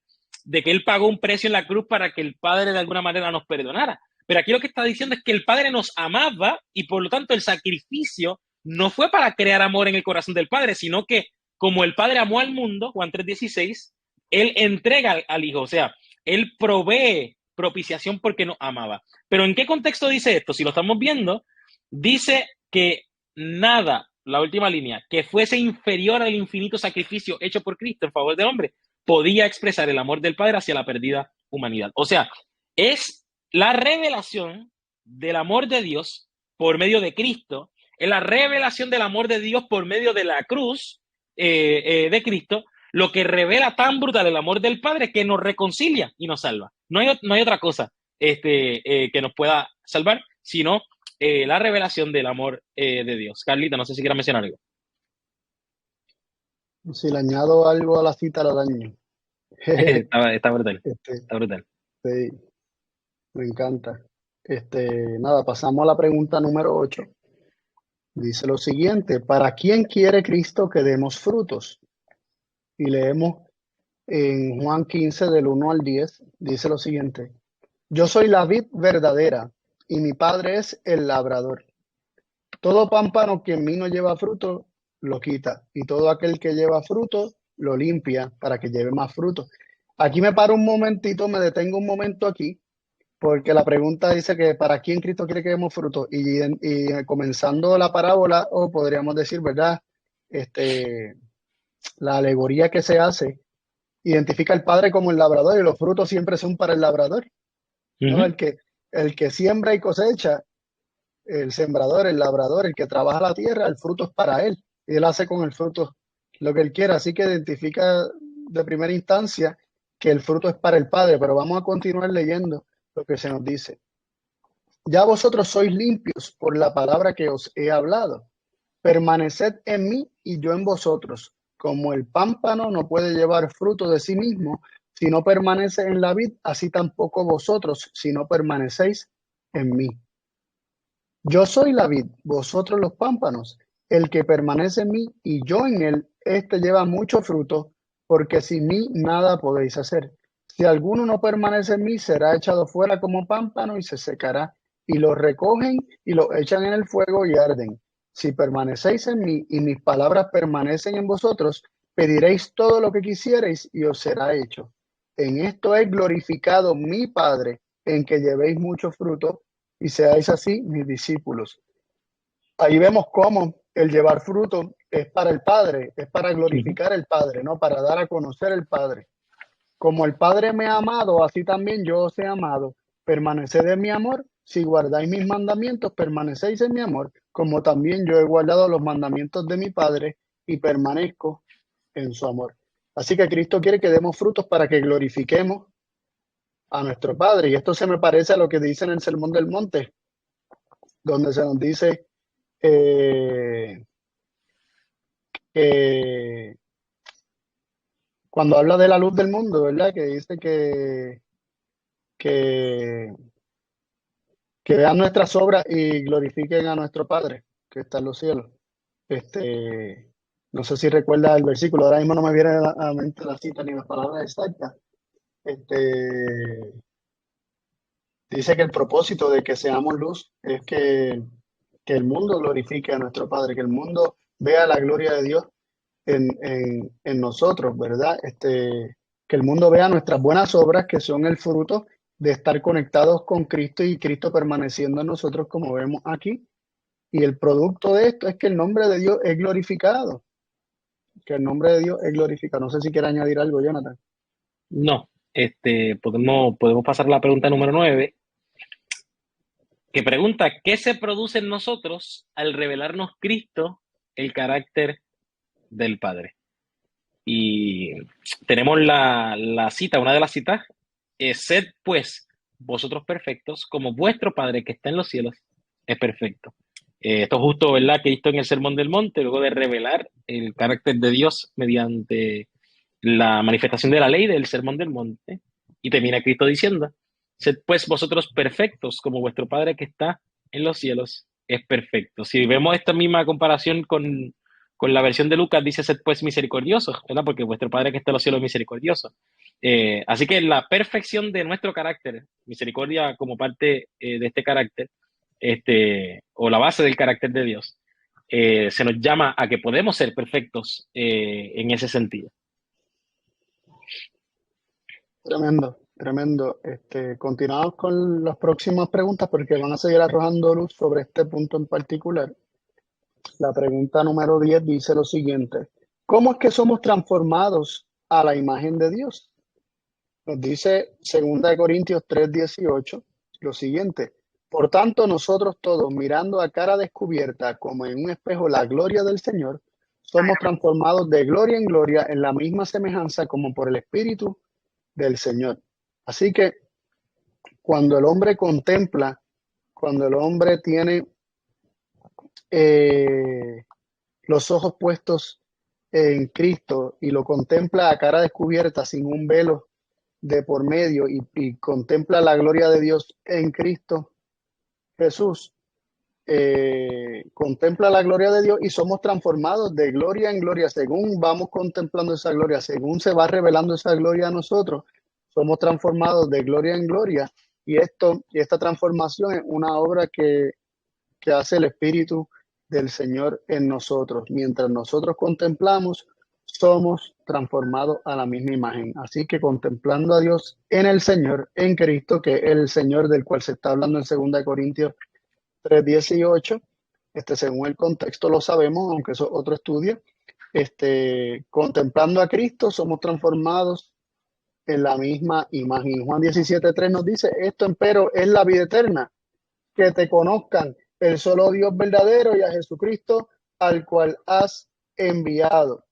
que Él pagó un precio en la cruz para que el Padre de alguna manera nos perdonara. Pero aquí lo que está diciendo es que el Padre nos amaba y por lo tanto el sacrificio no fue para crear amor en el corazón del Padre, sino que como el Padre amó al mundo, Juan 3:16, Él entrega al Hijo, o sea, Él provee propiciación porque nos amaba. Pero ¿en qué contexto dice esto? Si lo estamos viendo, dice que nada, la última línea, que fuese inferior al infinito sacrificio hecho por Cristo en favor del hombre, podía expresar el amor del Padre hacia la perdida humanidad. O sea, es la revelación del amor de Dios por medio de Cristo, es la revelación del amor de Dios por medio de la cruz de Cristo, lo que revela tan brutal el amor del Padre que nos reconcilia y nos salva. No hay otra cosa que nos pueda salvar, sino la revelación del amor de Dios. Carlita, no sé si quieres mencionar algo. Si le añado algo a la cita, la daño. Está brutal, Este, está brutal. sí, me encanta. Nada, pasamos a la pregunta número 8. Dice lo siguiente: ¿para quién quiere Cristo que demos frutos? Y leemos en Juan 15, del 1 al 10, dice lo siguiente: Yo soy la vid verdadera, y mi Padre es el labrador. Todo pámpano que en mí no lleva fruto, lo quita, y todo aquel que lleva fruto, lo limpia para que lleve más fruto. Aquí me paro un momentito, me detengo un momento aquí, porque la pregunta dice que ¿para quién Cristo quiere que demos fruto? Y comenzando la parábola, o podríamos decir, ¿verdad? La alegoría que se hace identifica al Padre como el labrador, y los frutos siempre son para el labrador, Uh ¿no? -huh. El que siembra y cosecha, el sembrador, el labrador, el que trabaja la tierra, el fruto es para él. Y él hace con el fruto lo que él quiera. Así que identifica de primera instancia que el fruto es para el Padre. Pero vamos a continuar leyendo lo que se nos dice. Ya vosotros sois limpios por la palabra que os he hablado. Permaneced en mí y yo en vosotros. Como el pámpano no puede llevar fruto de sí mismo si no permanece en la vid, así tampoco vosotros si no permanecéis en mí. Yo soy la vid, vosotros los pámpanos. El que permanece en mí y yo en él, éste lleva mucho fruto, porque sin mí nada podéis hacer. Si alguno no permanece en mí, será echado fuera como pámpano y se secará. Y los recogen y los echan en el fuego y arden. Si permanecéis en mí y mis palabras permanecen en vosotros, pediréis todo lo que quisierais y os será hecho. En esto es glorificado mi Padre, en que llevéis mucho fruto y seáis así mis discípulos. Ahí vemos cómo el llevar fruto es para el Padre, es para Uh -huh. glorificar al Padre, ¿no? Para dar a conocer el Padre. Como el Padre me ha amado, así también yo os he amado. Permaneced en mi amor. Si guardáis mis mandamientos, permanecéis en mi amor, como también yo he guardado los mandamientos de mi Padre y permanezco en su amor. Así que Cristo quiere que demos frutos para que glorifiquemos a nuestro Padre. Y esto se me parece a lo que dice en el Sermón del Monte, donde se nos dice eh, que cuando habla de la luz del mundo, ¿verdad? Que dice que, que vean nuestras obras y glorifiquen a nuestro Padre que está en los cielos. No sé si recuerda el versículo, ahora mismo no me viene a la mente la cita ni las palabras exactas. Dice que el propósito de que seamos luz es que el mundo glorifique a nuestro Padre, que el mundo vea la gloria de Dios en nosotros, ¿verdad? Que el mundo vea nuestras buenas obras, que son el fruto de estar conectados con Cristo y Cristo permaneciendo en nosotros, como vemos aquí. Y el producto de esto es que el nombre de Dios es glorificado, que el nombre de Dios es glorificado. No sé si quiere añadir algo, Jonathan. No, podemos pasar a la pregunta número 9, que pregunta, ¿qué se produce en nosotros al revelarnos Cristo, el carácter del Padre? Y tenemos la cita, una de las citas, sed pues vosotros perfectos, como vuestro Padre que está en los cielos es perfecto. Esto es justo, ¿verdad? Que visto en el Sermón del Monte, luego de revelar el carácter de Dios mediante la manifestación de la ley del Sermón del Monte, y termina Cristo diciendo, Sed pues vosotros perfectos, como vuestro Padre que está en los cielos es perfecto. Si vemos esta misma comparación con la versión de Lucas, dice sed pues misericordiosos, ¿verdad? Porque vuestro Padre que está en los cielos es misericordioso. Así que la perfección de nuestro carácter, misericordia como parte de este carácter, o la base del carácter de Dios, se nos llama a que podemos ser perfectos en ese sentido. Tremendo, tremendo. Continuamos con las próximas preguntas porque van a seguir arrojando luz sobre este punto en particular. La pregunta número 10 dice lo siguiente: ¿cómo es que somos transformados a la imagen de Dios? Nos dice 2 Corintios 3:18 lo siguiente: por tanto, nosotros todos, mirando a cara descubierta como en un espejo la gloria del Señor, somos transformados de gloria en gloria en la misma semejanza como por el Espíritu del Señor. Así que cuando el hombre contempla, cuando el hombre tiene eh, los ojos puestos en Cristo y lo contempla a cara descubierta sin un velo de por medio y contempla la gloria de Dios en Cristo Jesús, contempla la gloria de Dios y somos transformados de gloria en gloria según vamos contemplando esa gloria, según se va revelando esa gloria a nosotros, somos transformados de gloria en gloria y esta transformación es una obra que hace el Espíritu del Señor en nosotros. Mientras nosotros contemplamos, somos transformados a la misma imagen. Así que contemplando a Dios en el Señor, en Cristo, que es el Señor del cual se está hablando en 2 Corintios 3:18, según el contexto lo sabemos, aunque eso es otro estudio, contemplando a Cristo, somos transformados en la misma imagen. Juan 17:3 nos dice, esto empero es la vida eterna, que te conozcan el solo Dios verdadero y a Jesucristo al cual has enviado.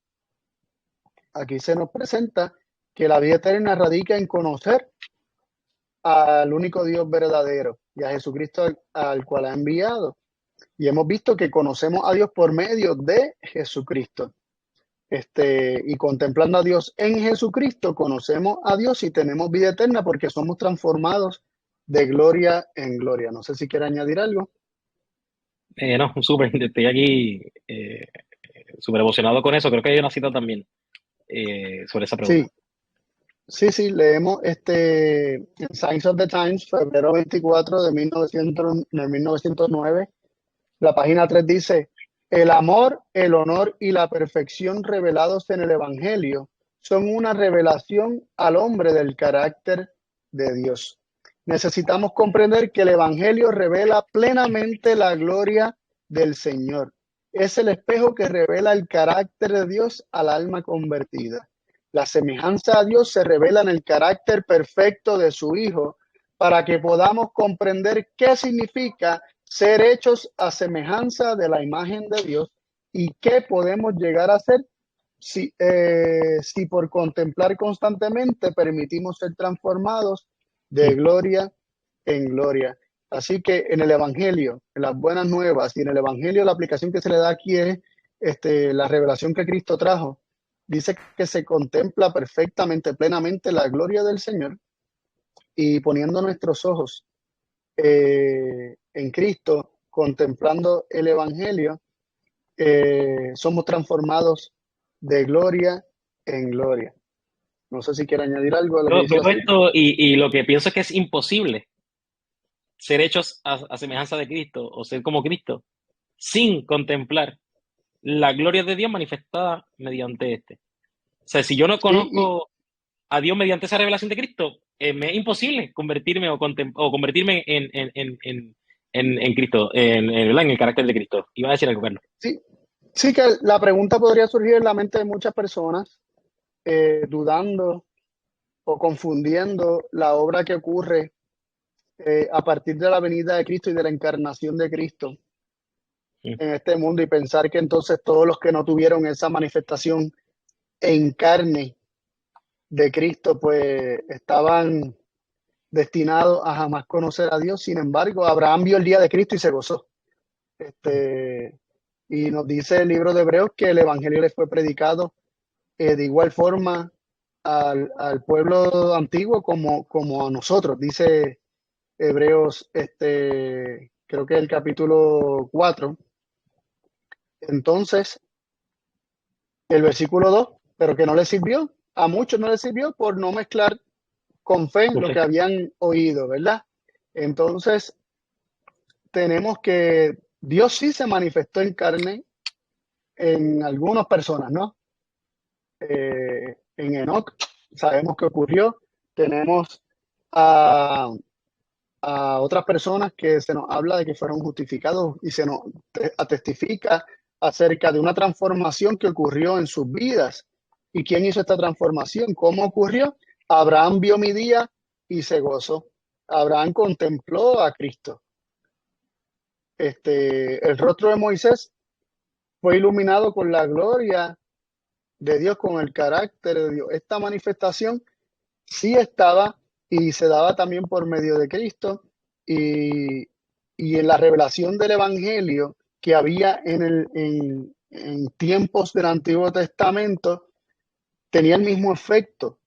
Aquí se nos presenta que la vida eterna radica en conocer al único Dios verdadero y a Jesucristo al cual ha enviado. Y hemos visto que conocemos a Dios por medio de Jesucristo. Y contemplando a Dios en Jesucristo, conocemos a Dios y tenemos vida eterna porque somos transformados de gloria en gloria. No sé si quiere añadir algo. No, súper, estoy aquí súper emocionado con eso. Creo que hay una cita también sobre esa Sí, pregunta. sí, leemos en Signs of the Times, febrero 24 de 1909. La página 3 dice, el amor, el honor y la perfección revelados en el Evangelio son una revelación al hombre del carácter de Dios. Necesitamos comprender que el Evangelio revela plenamente la gloria del Señor. Es el espejo que revela el carácter de Dios al alma convertida. La semejanza a Dios se revela en el carácter perfecto de su Hijo para que podamos comprender qué significa ser hechos a semejanza de la imagen de Dios y qué podemos llegar a ser si por contemplar constantemente permitimos ser transformados de gloria en gloria. Así que en el Evangelio, en las buenas nuevas y en el Evangelio, la aplicación que se le da aquí es la revelación que Cristo trajo. Dice que se contempla perfectamente, plenamente la gloria del Señor y poniendo nuestros ojos en Cristo, contemplando el Evangelio, somos transformados de gloria en gloria. No sé si quiere añadir algo a lo que Yo dice veo así. esto y lo que pienso es que es imposible ser hechos a semejanza de Cristo o ser como Cristo sin contemplar la gloria de Dios manifestada mediante este. O sea, si yo no Sí, conozco a Dios mediante esa revelación de Cristo, me es imposible convertirme o convertirme en Cristo, ¿verdad? En el carácter de Cristo. Iba a decir algo, Carlos. sí, sí que la pregunta podría surgir en la mente de muchas personas, dudando o confundiendo la obra que ocurre a partir de la venida de Cristo y de la encarnación de Cristo Mm. en este mundo y pensar que entonces todos los que no tuvieron esa manifestación en carne de Cristo, pues estaban destinados a jamás conocer a Dios. Sin embargo, Abraham vio el día de Cristo y se gozó. Y nos dice el libro de Hebreos que el Evangelio le fue predicado de igual forma al pueblo antiguo como a nosotros, dice Hebreos, creo que el capítulo 4. Entonces, el versículo 2, pero que no les sirvió, a muchos no les sirvió por no mezclar con fe lo que Perfecto. habían oído, ¿verdad? Entonces, tenemos que Dios sí se manifestó en carne en algunas personas, ¿no? En Enoc sabemos que ocurrió. Tenemos a, a otras personas que se nos habla de que fueron justificados y se nos testifica acerca de una transformación que ocurrió en sus vidas. ¿Y quién hizo esta transformación? ¿Cómo ocurrió? Abraham vio mi día y se gozó. Abraham contempló a Cristo. El rostro de Moisés fue iluminado con la gloria de Dios, con el carácter de Dios. Esta manifestación sí estaba y se daba también por medio de Cristo y, y en la revelación del Evangelio que había en tiempos del Antiguo Testamento, tenía el mismo efecto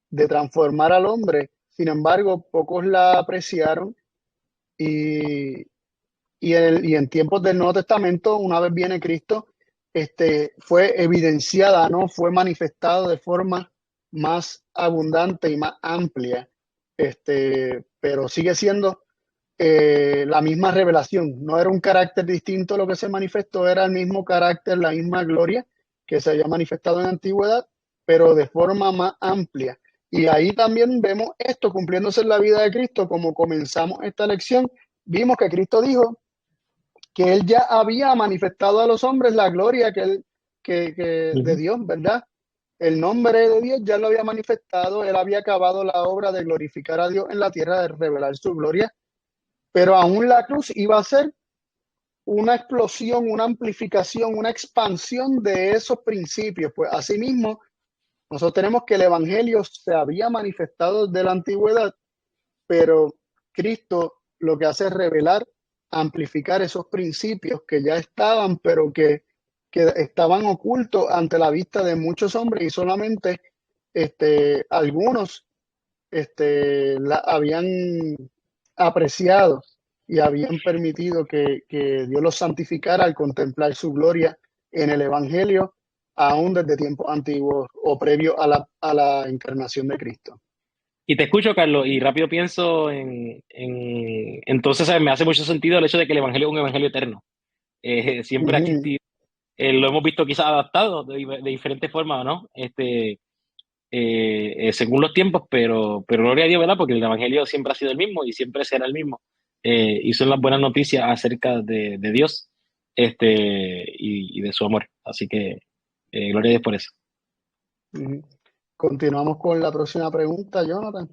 de transformar al hombre. Sin embargo, pocos la apreciaron y, y en tiempos del Nuevo Testamento, una vez viene Cristo, fue evidenciada, ¿no? Fue manifestado de forma más abundante y más amplia, pero sigue siendo la misma revelación. No era un carácter distinto lo que se manifestó, era el mismo carácter, la misma gloria que se había manifestado en la antigüedad, pero de forma más amplia. Y ahí también vemos esto cumpliéndose en la vida de Cristo, como comenzamos esta lección. Vimos que Cristo dijo que él ya había manifestado a los hombres la gloria de Ujú. Dios, ¿verdad? El nombre de Dios ya lo había manifestado, él había acabado la obra de glorificar a Dios en la tierra, de revelar su gloria, pero aún la cruz iba a ser una explosión, una amplificación, una expansión de esos principios. Pues asimismo, nosotros tenemos que el Evangelio se había manifestado desde la antigüedad, pero Cristo lo que hace es revelar, amplificar esos principios que ya estaban, pero que estaban ocultos ante la vista de muchos hombres y solamente algunos la habían apreciado y habían permitido que Dios los santificara al contemplar su gloria en el Evangelio, aún desde tiempos antiguos o previo a la encarnación de Cristo. Y te escucho, Carlos, y rápido pienso entonces, ¿sabes? Me hace mucho sentido el hecho de que el Evangelio es un Evangelio eterno. Siempre ha Ujú, existido. Lo hemos visto quizás adaptado de diferentes formas, ¿no? Según los tiempos, pero gloria a Dios, ¿verdad? Porque el Evangelio siempre ha sido el mismo y siempre será el mismo. Y son las buenas noticias acerca de Dios, y de su amor. Así que gloria a Dios por eso. ujú. Continuamos con la próxima pregunta, Jonathan.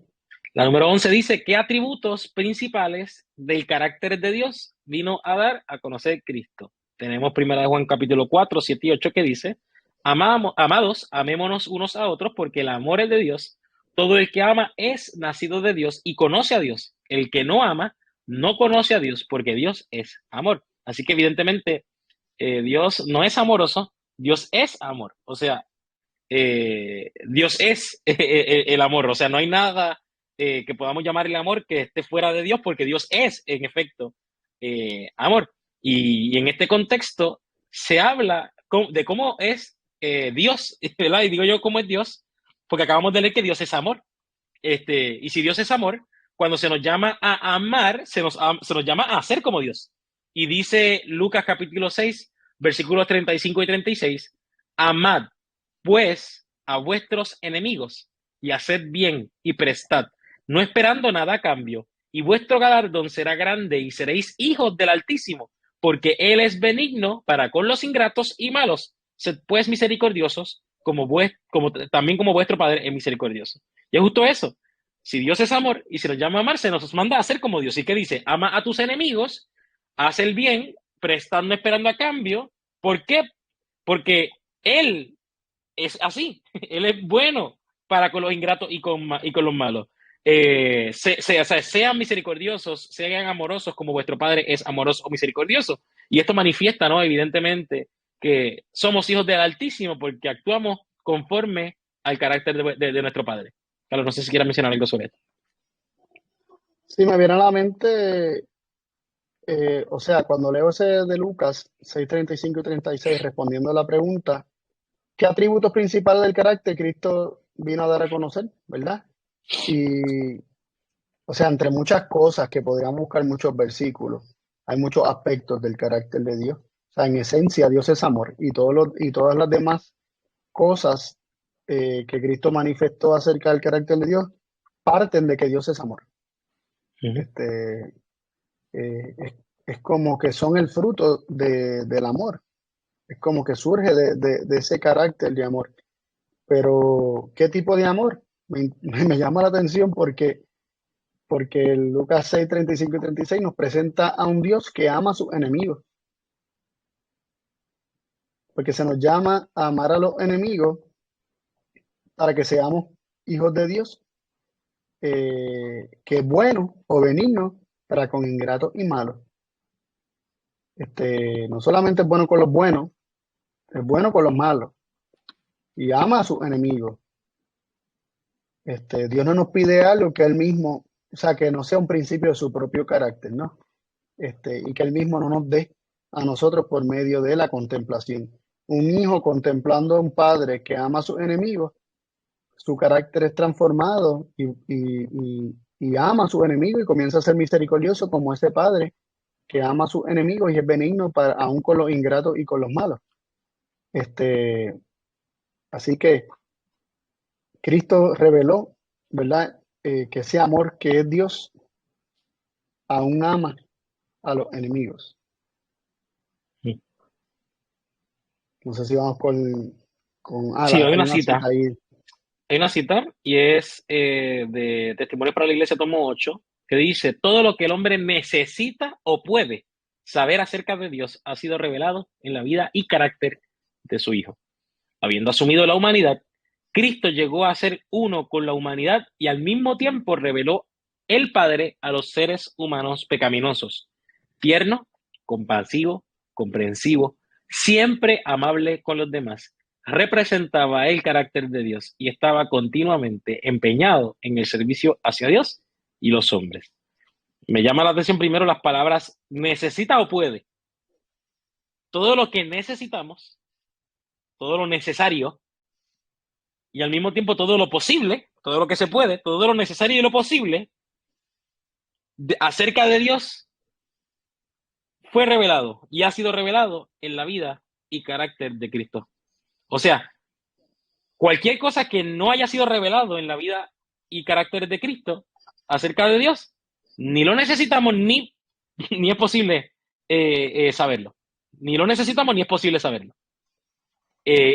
La número 11 dice, ¿qué atributos principales del carácter de Dios vino a dar a conocer Cristo? Tenemos primera de Juan capítulo 4 7 y 8 que dice, amados, amémonos unos a otros porque el amor es de Dios. Todo el que ama es nacido de Dios y conoce a Dios. El que no ama no conoce a Dios porque Dios es amor. Así que evidentemente Dios no es amoroso, Dios es amor. O sea, Dios es el amor, o sea, no hay nada que podamos llamar el amor que esté fuera de Dios, porque Dios es, en efecto, amor. Y en este contexto se habla de cómo es Dios, ¿verdad? Y digo yo cómo es Dios, porque acabamos de leer que Dios es amor. Y si Dios es amor, cuando se nos llama a amar, se nos llama a ser como Dios. Y dice Lucas capítulo 6 versículos 35 y 36, amad pues a vuestros enemigos y haced bien y prestad, no esperando nada a cambio, y vuestro galardón será grande y seréis hijos del Altísimo, porque Él es benigno para con los ingratos y malos. Sed pues misericordiosos, también como vuestro Padre es misericordioso. Y es justo eso. Si Dios es amor y se nos llama a amar, se nos manda a ser como Dios. ¿Y qué dice? Ama a tus enemigos, haz el bien, prestando esperando a cambio. ¿Por qué? Porque Él es así. Él es bueno para con los ingratos y con los malos. O sea, sean misericordiosos, sean amorosos como vuestro Padre es amoroso o misericordioso. Y esto manifiesta, ¿no? Evidentemente, que somos hijos del Altísimo porque actuamos conforme al carácter de nuestro Padre. Carlos, no sé si quieras mencionar algo sobre esto. Sí, me viene a la mente, o sea, cuando leo ese de Lucas 6:35 y 36, respondiendo a la pregunta, ¿qué atributos principales del carácter Cristo vino a dar a conocer, verdad? Y, o sea, entre muchas cosas que podríamos buscar muchos versículos, hay muchos aspectos del carácter de Dios. O sea, en esencia, Dios es amor y todas las demás cosas que Cristo manifestó acerca del carácter de Dios parten de que Dios es amor. Ujú. Este, es como que son el fruto del amor, es como que surge de ese carácter de amor. Pero, ¿qué tipo de amor? Me llama la atención porque el Lucas 6:35 y 36 nos presenta a un Dios que ama a sus enemigos, porque se nos llama a amar a los enemigos para que seamos hijos de Dios, que es bueno o benigno para con ingratos y malos. No solamente es bueno con los buenos, es bueno con los malos y ama a sus enemigos. Dios no nos pide algo que Él mismo, o sea, que no sea un principio de su propio carácter, ¿no? Y que Él mismo no nos dé a nosotros por medio de la contemplación. Un hijo contemplando a un padre que ama a sus enemigos, su carácter es transformado y ama a sus enemigos y comienza a ser misericordioso como ese padre que ama a sus enemigos y es benigno para, aún con los ingratos y con los malos. Este, así que Cristo reveló, ¿verdad? Que ese amor que es Dios aún ama a los enemigos. No sé si vamos con Sí, hay una cita ahí. hay una cita y es de Testimonio para la Iglesia, tomo 8, que dice, todo lo que el hombre necesita o puede saber acerca de Dios ha sido revelado en la vida y carácter de su Hijo. Habiendo asumido la humanidad, Cristo llegó a ser uno con la humanidad y al mismo tiempo reveló el Padre a los seres humanos pecaminosos, tierno, compasivo, comprensivo, siempre amable con los demás. Representaba el carácter de Dios y estaba continuamente empeñado en el servicio hacia Dios y los hombres. Me llama la atención primero las palabras necesita o puede. Todo lo que necesitamos, todo lo necesario, y al mismo tiempo todo lo posible, todo lo que se puede, todo lo necesario y lo posible acerca de Dios fue revelado y ha sido revelado en la vida y carácter de Cristo. O sea, cualquier cosa que no haya sido revelado en la vida y carácter de Cristo acerca de Dios, ni lo necesitamos ni es posible saberlo. Ni lo necesitamos ni es posible saberlo.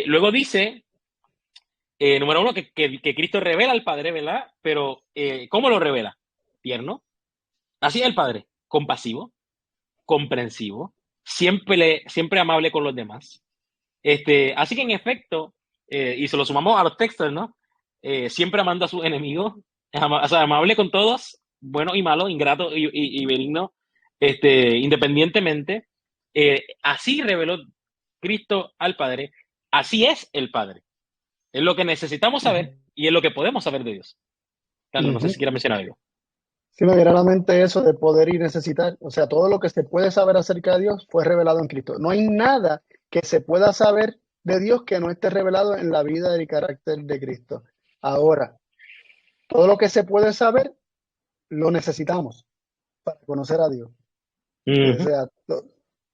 Luego dice, número uno, que Cristo revela al Padre, ¿verdad? Pero ¿cómo lo revela? Tierno. Así es el Padre, compasivo, comprensivo, siempre amable con los demás. Así que en efecto, y se lo sumamos a los textos, ¿no? Siempre amando a sus enemigos, o sea, amable con todos, bueno y malo, ingrato y benigno, independientemente. Así reveló Cristo al Padre, así es el Padre. Es lo que necesitamos saber y es lo que podemos saber de Dios. Carlos, no sé si Ujú. quieras mencionar algo. Sí, me viene a la mente eso de poder y necesitar. O sea, todo lo que se puede saber acerca de Dios fue revelado en Cristo. No hay nada que se pueda saber de Dios que no esté revelado en la vida y carácter de Cristo. Ahora, todo lo que se puede saber lo necesitamos para conocer a Dios. O Ujú. sea,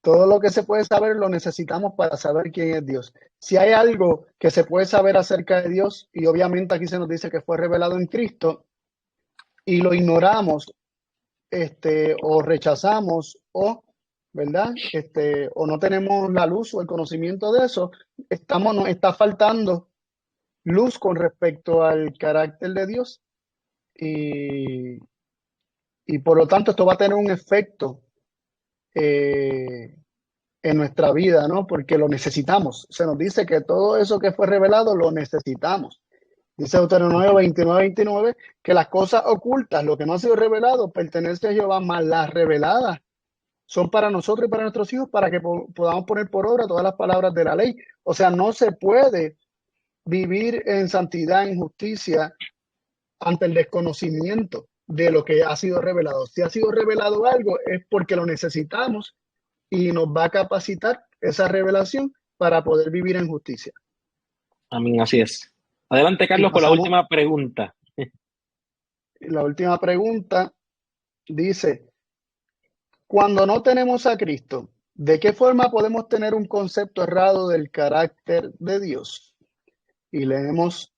todo lo que se puede saber lo necesitamos para saber quién es Dios. Si hay algo que se puede saber acerca de Dios, y obviamente aquí se nos dice que fue revelado en Cristo, y lo ignoramos, o rechazamos, ¿verdad? O no tenemos la luz o el conocimiento de eso, nos está faltando luz con respecto al carácter de Dios, y, y por lo tanto esto va a tener un efecto eh, en nuestra vida, ¿no? Porque lo necesitamos. Se nos dice que todo eso que fue revelado lo necesitamos. Dice Deuteronomio 29:29 que las cosas ocultas, lo que no ha sido revelado, pertenece a Jehová, más las reveladas son para nosotros y para nuestros hijos, para que podamos poner por obra todas las palabras de la ley. O sea, no se puede vivir en santidad, en justicia, ante el desconocimiento de lo que ha sido revelado. Si ha sido revelado algo es porque lo necesitamos y nos va a capacitar esa revelación para poder vivir en justicia. Amén, así es. Adelante, Y Carlos, con la pasamos, última pregunta. la última pregunta dice, cuando no tenemos a Cristo, ¿de qué forma podemos tener un concepto errado del carácter de Dios? Y leemos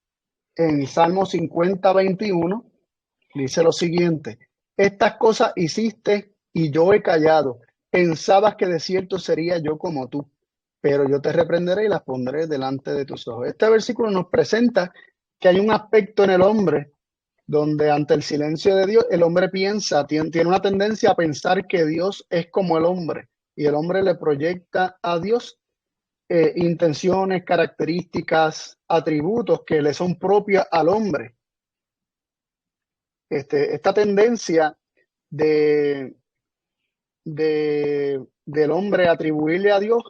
en Salmo 50:21, dice lo siguiente, estas cosas hiciste y yo he callado. Pensabas que de cierto sería yo como tú, pero yo te reprenderé y las pondré delante de tus ojos. Este versículo nos presenta que hay un aspecto en el hombre donde ante el silencio de Dios el hombre piensa, tiene una tendencia a pensar que Dios es como el hombre y el hombre le proyecta a Dios intenciones, características, atributos que le son propios al hombre. Esta tendencia de, del hombre a atribuirle a Dios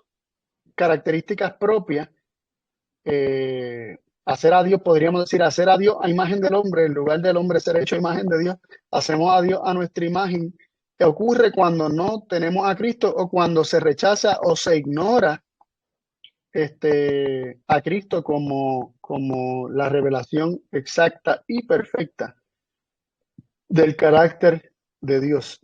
características propias, hacer a Dios, podríamos decir, hacer a Dios a imagen del hombre, en lugar del hombre ser hecho a imagen de Dios, hacemos a Dios a nuestra imagen, que ocurre cuando no tenemos a Cristo o cuando se rechaza o se ignora a Cristo como la revelación exacta y perfecta del carácter de Dios.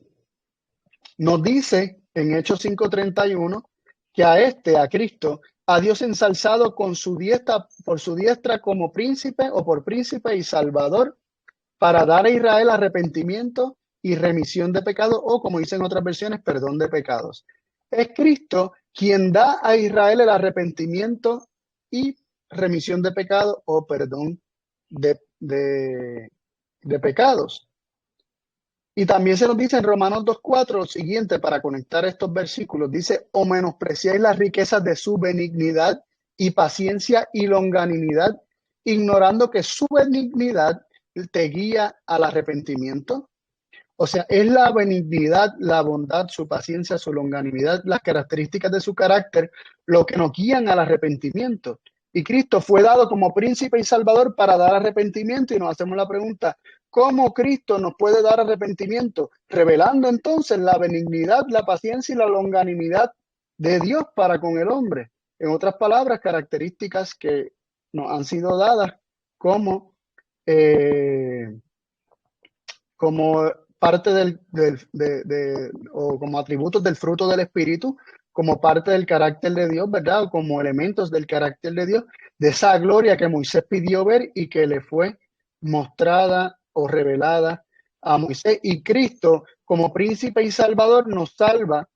Nos dice en Hechos 5:31 que a Cristo, a Dios ensalzado con su diestra, por su diestra como príncipe o por príncipe y salvador, para dar a Israel arrepentimiento y remisión de pecados, o como dicen otras versiones, perdón de pecados. Es Cristo quien da a Israel el arrepentimiento y remisión de pecados o perdón de pecados. Y también se nos dice en Romanos 2:4 lo siguiente, para conectar estos versículos, dice, o menospreciáis las riquezas de su benignidad y paciencia y longanimidad, ignorando que su benignidad te guía al arrepentimiento. O sea, es la benignidad, la bondad, su paciencia, su longanimidad, las características de su carácter, lo que nos guían al arrepentimiento. Y Cristo fue dado como príncipe y salvador para dar arrepentimiento, y nos hacemos la pregunta, ¿cómo Cristo nos puede dar arrepentimiento? Revelando entonces la benignidad, la paciencia y la longanimidad de Dios para con el hombre. En otras palabras, características que nos han sido dadas como, como parte o como atributos del fruto del Espíritu, como parte del carácter de Dios, ¿verdad? O como elementos del carácter de Dios, de esa gloria que Moisés pidió ver y que le fue mostrada o revelada a Moisés. Y Cristo, como príncipe y salvador, nos salva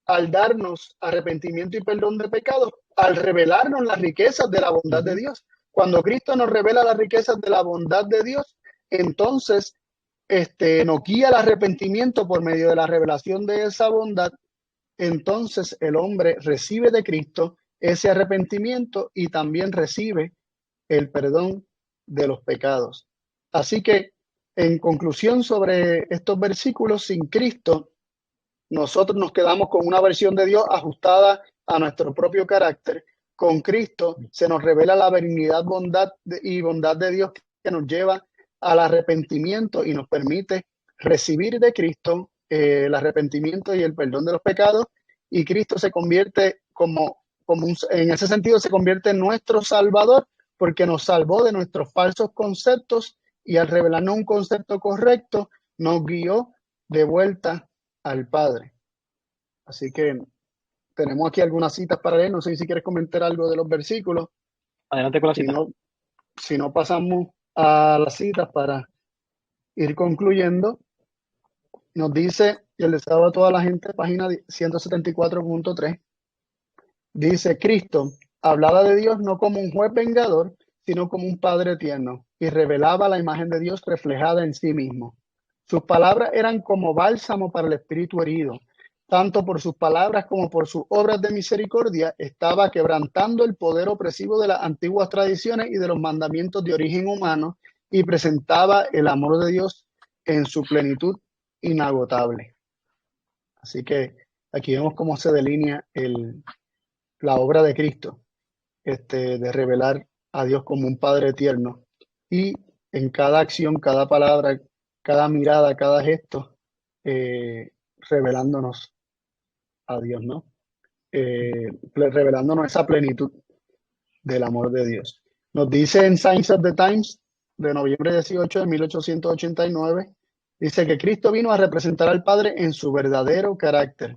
al darnos arrepentimiento y perdón de pecados, al revelarnos las riquezas de la bondad de Dios. Cuando Cristo nos revela las riquezas de la bondad de Dios, entonces nos guía al arrepentimiento por medio de la revelación de esa bondad. Entonces el hombre recibe de Cristo ese arrepentimiento y también recibe el perdón de los pecados. Así que, en conclusión sobre estos versículos, sin Cristo, nosotros nos quedamos con una versión de Dios ajustada a nuestro propio carácter. Con Cristo se nos revela la benignidad, y bondad de Dios que nos lleva al arrepentimiento y nos permite recibir de Cristo el arrepentimiento y el perdón de los pecados. Y Cristo se convierte en ese sentido, se convierte en nuestro Salvador porque nos salvó de nuestros falsos conceptos y al revelarnos un concepto correcto, nos guió de vuelta al Padre. Así que tenemos aquí algunas citas para leer. No sé si quieres comentar algo de los versículos. Adelante con la Si cita. no, si no pasamos a las citas para ir concluyendo. Nos dice, y el deseo a toda la gente, página 174.3, dice, Cristo hablaba de Dios no como un juez vengador, sino como un Padre tierno, y revelaba la imagen de Dios reflejada en sí mismo. Sus palabras eran como bálsamo para el espíritu herido. Tanto por sus palabras como por sus obras de misericordia, estaba quebrantando el poder opresivo de las antiguas tradiciones y de los mandamientos de origen humano, y presentaba el amor de Dios en su plenitud inagotable. Así que aquí vemos cómo se delinea la obra de Cristo, de revelar a Dios como un Padre tierno y en cada acción, cada palabra, cada mirada, cada gesto, revelándonos a Dios, ¿no? Revelándonos esa plenitud del amor de Dios. Nos dice en Signs of the Times de noviembre 18 de 1889, dice que Cristo vino a representar al Padre en su verdadero carácter.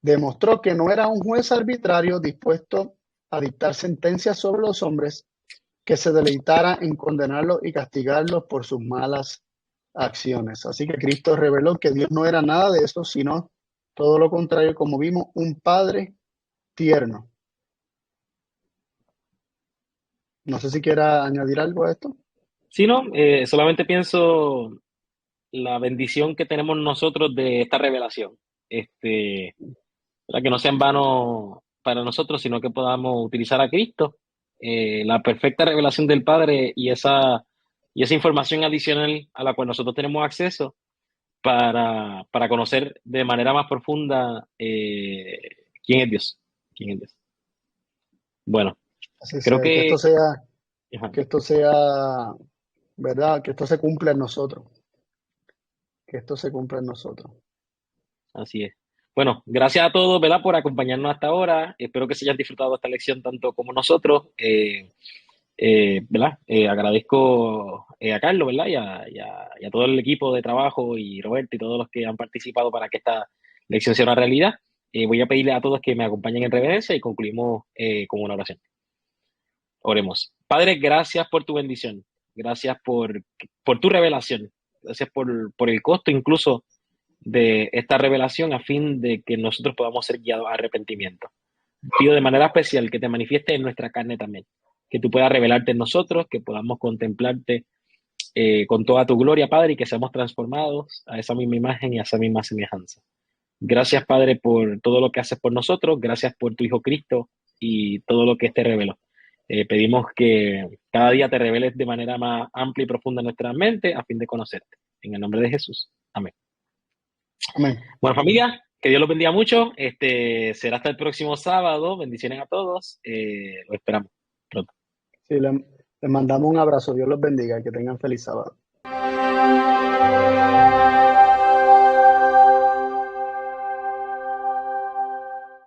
Demostró que no era un juez arbitrario dispuesto a dictar sentencias sobre los hombres, que se deleitara en condenarlos y castigarlos por sus malas acciones. Así que Cristo reveló que Dios no era nada de eso, sino todo lo contrario, como vimos, un Padre tierno. No sé si quiera añadir algo a esto. Sí, no, solamente pienso la bendición que tenemos nosotros de esta revelación. Para que no sea en vano para nosotros, sino que podamos utilizar a Cristo, la perfecta revelación del Padre y esa información adicional a la cual nosotros tenemos acceso para conocer de manera más profunda quién es Dios. ¿Quién es Dios? Bueno, Así creo sea, que ajá, que esto sea, ¿verdad? Que esto se cumpla en nosotros, que esto se cumpla en nosotros. así es. Bueno, gracias a todos, ¿verdad?, por acompañarnos hasta ahora. Espero que se hayan disfrutado esta lección tanto como nosotros. ¿Verdad? Agradezco a Carlos, ¿verdad? Y a todo el equipo de trabajo y Roberto y todos los que han participado para que esta lección sea una realidad. Voy a pedirle a todos que me acompañen en reverencia y concluimos con una oración. Oremos. Padre, gracias por tu bendición. Gracias por tu revelación. Gracias por el costo incluso de esta revelación a fin de que nosotros podamos ser guiados a arrepentimiento. Pido de manera especial que te manifiestes en nuestra carne también, que tú puedas revelarte en nosotros, que podamos contemplarte con toda tu gloria, Padre, y que seamos transformados a esa misma imagen y a esa misma semejanza. Gracias, Padre, por todo lo que haces por nosotros, gracias por tu Hijo Cristo y todo lo que te reveló. Pedimos que cada día te reveles de manera más amplia y profunda en nuestra mente a fin de conocerte. En el nombre de Jesús. Amén. Amén. Bueno, familia, que Dios los bendiga mucho. Será hasta el próximo sábado. Bendiciones a todos. Lo esperamos pronto. Sí, le mandamos un abrazo. Dios los bendiga. Que tengan feliz sábado.